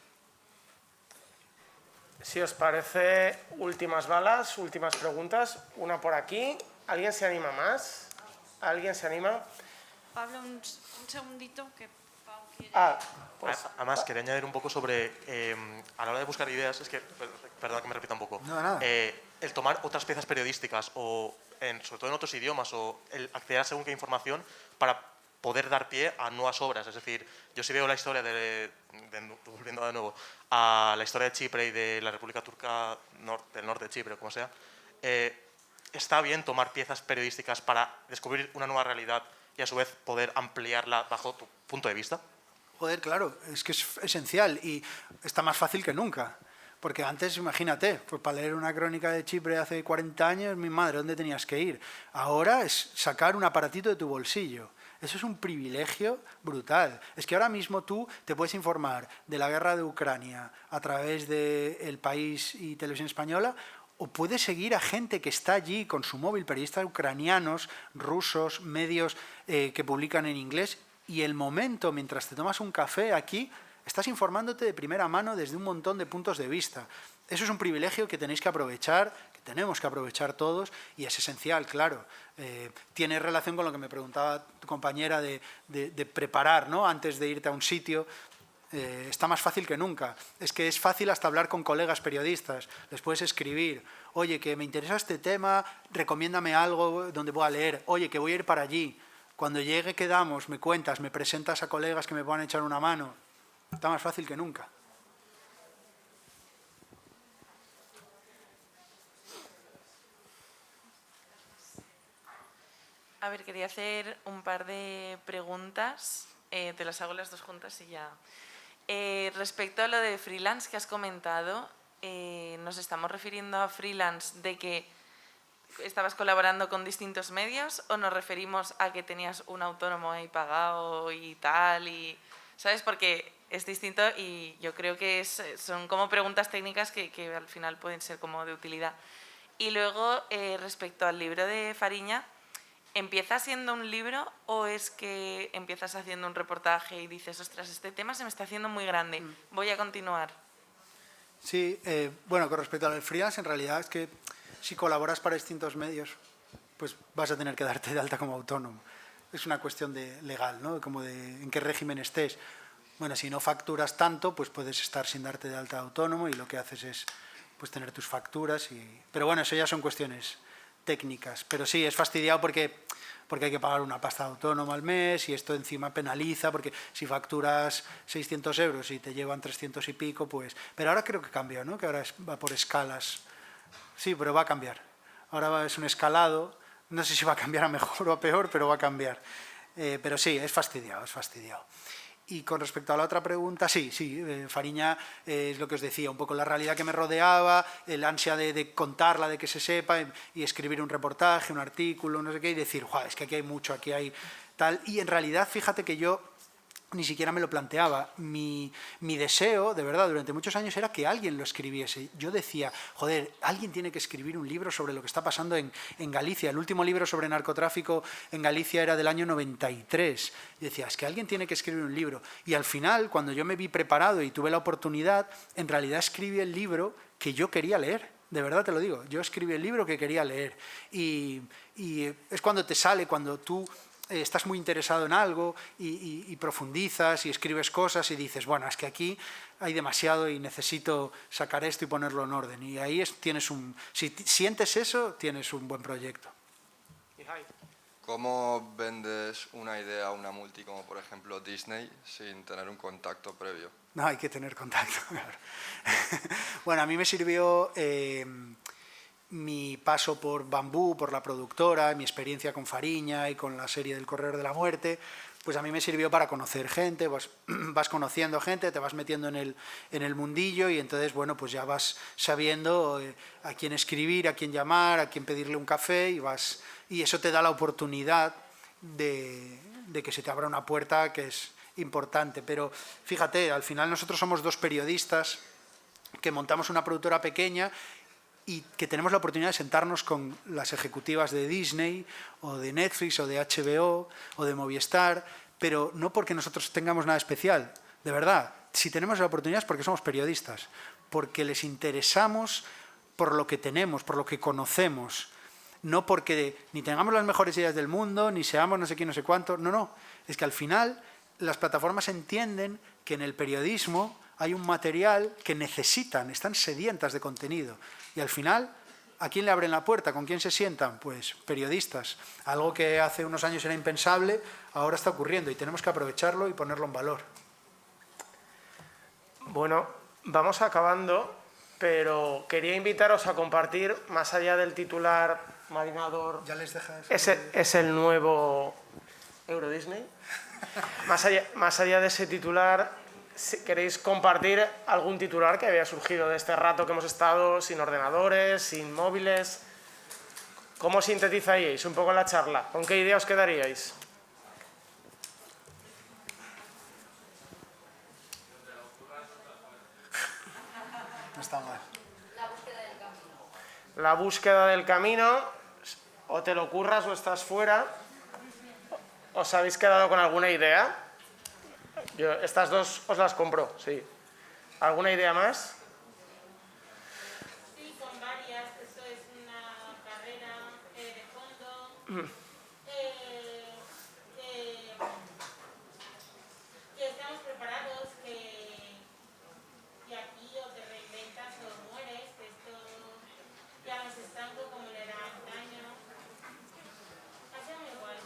Speaker 1: Si os parece, últimas balas, últimas preguntas. Una por aquí. ¿Alguien se anima más? ¿Alguien se anima?
Speaker 3: Pablo, un segundito que Pau quiere...
Speaker 1: Pues,
Speaker 8: además, quería añadir un poco sobre, a la hora de buscar ideas, es que, perdón que me repita un poco,
Speaker 2: No, nada.
Speaker 8: el tomar otras piezas periodísticas o sobre todo en otros idiomas o el acceder a según qué información para poder dar pie a nuevas obras. Es decir, yo si veo la historia volviendo de nuevo a la historia de Chipre y de la República Turca del norte de Chipre, como sea, está bien tomar piezas periodísticas para descubrir una nueva realidad y a su vez poder ampliarla bajo tu punto de vista.
Speaker 2: Joder, claro, es que es esencial y está más fácil que nunca. Porque antes, imagínate, pues para leer una crónica de Chipre hace 40 años, mi madre, ¿dónde tenías que ir? Ahora es sacar un aparatito de tu bolsillo. Eso es un privilegio brutal. Es que ahora mismo tú te puedes informar de la guerra de Ucrania a través de El País y Televisión Española, o puedes seguir a gente que está allí con su móvil, periodistas ucranianos, rusos, medios que publican en inglés, y el momento, mientras te tomas un café aquí, estás informándote de primera mano desde un montón de puntos de vista. Eso es un privilegio que tenéis que aprovechar, que tenemos que aprovechar todos, y es esencial, claro. Tiene relación con lo que me preguntaba tu compañera de preparar, ¿no?, antes de irte a un sitio. Está más fácil que nunca. Es que es fácil hasta hablar con colegas periodistas. Les puedes escribir, oye, que me interesa este tema, recomiéndame algo donde pueda leer, oye, que voy a ir para allí. Cuando llegue, quedamos, me cuentas, me presentas a colegas que me puedan echar una mano. Está más fácil que nunca.
Speaker 3: A ver, quería hacer un par de preguntas. Te las hago las dos juntas y ya. Respecto a lo de freelance que has comentado, ¿nos estamos refiriendo a freelance de que estabas colaborando con distintos medios o nos referimos a que tenías un autónomo ahí pagado y tal? ¿Sabes? Porque es distinto y yo creo que son como preguntas técnicas que al final pueden ser como de utilidad. Y luego, respecto al libro de Fariña, ¿empieza siendo un libro o es que empiezas haciendo un reportaje y dices, ostras, este tema se me está haciendo muy grande, voy a continuar?
Speaker 2: Sí, bueno, con respecto al freelance, en realidad es que si colaboras para distintos medios, pues vas a tener que darte de alta como autónomo. Es una cuestión legal, ¿no? Como de en qué régimen estés. Bueno, si no facturas tanto, pues puedes estar sin darte de alta autónomo y lo que haces es pues tener tus facturas. Pero bueno, eso ya son cuestiones técnicas. Pero sí, es fastidiado porque hay que pagar una pasta de autónomo al mes y esto encima penaliza, porque si facturas 600 euros y te llevan 300 y pico, pues... Pero ahora creo que cambia, ¿no? Que ahora va por escalas. Sí, pero va a cambiar. Ahora es un escalado. No sé si va a cambiar a mejor o a peor, pero va a cambiar. Pero sí, es fastidiado, es fastidiado. Y con respecto a la otra pregunta, sí, Fariña es lo que os decía, un poco la realidad que me rodeaba, el ansia de contarla, de que se sepa, y escribir un reportaje, un artículo, no sé qué, y decir, es que aquí hay mucho, aquí hay tal. Y en realidad, fíjate que yo ni siquiera me lo planteaba. Mi deseo, de verdad, durante muchos años era que alguien lo escribiese. Yo decía, joder, alguien tiene que escribir un libro sobre lo que está pasando en Galicia. El último libro sobre narcotráfico en Galicia era del año 93. Y decía, es que alguien tiene que escribir un libro. Y al final, cuando yo me vi preparado y tuve la oportunidad, en realidad escribí el libro que yo quería leer. De verdad te lo digo, yo escribí el libro que quería leer. Y es cuando te sale, cuando tú... estás muy interesado en algo y profundizas y escribes cosas y dices, bueno, es que aquí hay demasiado y necesito sacar esto y ponerlo en orden. Y ahí si sientes eso, tienes un buen proyecto.
Speaker 9: ¿Cómo vendes una idea a una multi como por ejemplo Disney sin tener un contacto previo?
Speaker 2: No, hay que tener contacto. Bueno, a mí me sirvió... mi paso por Bambú, por la productora, mi experiencia con Fariña y con la serie del Corredor de la Muerte, pues a mí me sirvió para conocer gente, vas conociendo gente, te vas metiendo en el mundillo y entonces, bueno, pues ya vas sabiendo a quién escribir, a quién llamar, a quién pedirle un café y eso te da la oportunidad de que se te abra una puerta que es importante. Pero fíjate, al final nosotros somos dos periodistas que montamos una productora pequeña y que tenemos la oportunidad de sentarnos con las ejecutivas de Disney o de Netflix o de HBO o de Movistar, pero no porque nosotros tengamos nada especial, de verdad. Si tenemos la oportunidad es porque somos periodistas, porque les interesamos por lo que tenemos, por lo que conocemos, no porque ni tengamos las mejores ideas del mundo, ni seamos no sé quién, no sé cuánto, no, es que al final las plataformas entienden que en el periodismo hay un material que necesitan, están sedientas de contenido. Y al final ¿A quién le abren la puerta? ¿Con quién se sientan? Pues periodistas. Algo que hace unos años era impensable, ahora está ocurriendo y tenemos que aprovecharlo y ponerlo en valor.
Speaker 1: Bueno, vamos acabando, pero quería invitaros a compartir, más allá del titular Marinador,
Speaker 2: ¿Ya les dejas?
Speaker 1: es el nuevo Euro Disney. Más allá de ese titular, si queréis compartir algún titular que había surgido de este rato que hemos estado sin ordenadores, sin móviles. ¿Cómo sintetizaríais un poco la charla? ¿Con qué idea os quedaríais?
Speaker 2: No está mal.
Speaker 1: La búsqueda del camino, o te lo curras o estás fuera. ¿Os habéis quedado con alguna idea? Yo estas dos os las compro, sí. ¿Alguna idea más?
Speaker 5: Sí, con varias. Esto es una carrera de fondo. Que estamos preparados, que aquí o te reinventas o mueres, que esto ya no es estanco como le era antaño. Ha sido muy guay.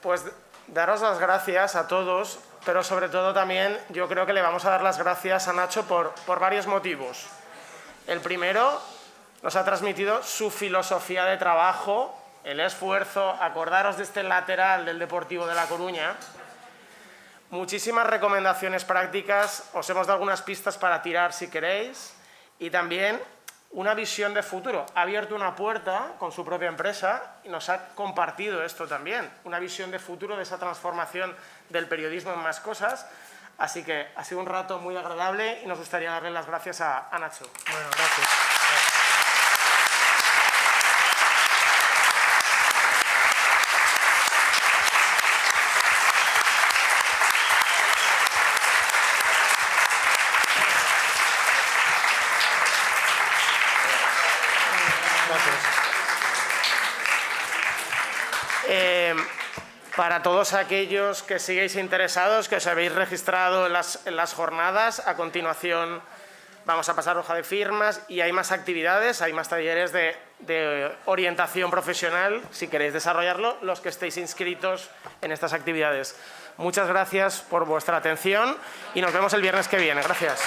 Speaker 1: Pues daros las gracias a todos, pero sobre todo también yo creo que le vamos a dar las gracias a Nacho por varios motivos. El primero, nos ha transmitido su filosofía de trabajo, el esfuerzo. Acordaros de este lateral del Deportivo de La Coruña. Muchísimas recomendaciones prácticas, os hemos dado algunas pistas para tirar si queréis, y también una visión de futuro. Ha abierto una puerta con su propia empresa y nos ha compartido esto también, una visión de futuro de esa transformación del periodismo en más cosas. Así que ha sido un rato muy agradable y nos gustaría darle las gracias a Nacho.
Speaker 2: Bueno, gracias.
Speaker 1: Para todos aquellos que sigáis interesados, que os habéis registrado en las jornadas, a continuación vamos a pasar hoja de firmas y hay más actividades, hay más talleres de orientación profesional, si queréis desarrollarlo, los que estéis inscritos en estas actividades. Muchas gracias por vuestra atención y nos vemos el viernes que viene. Gracias.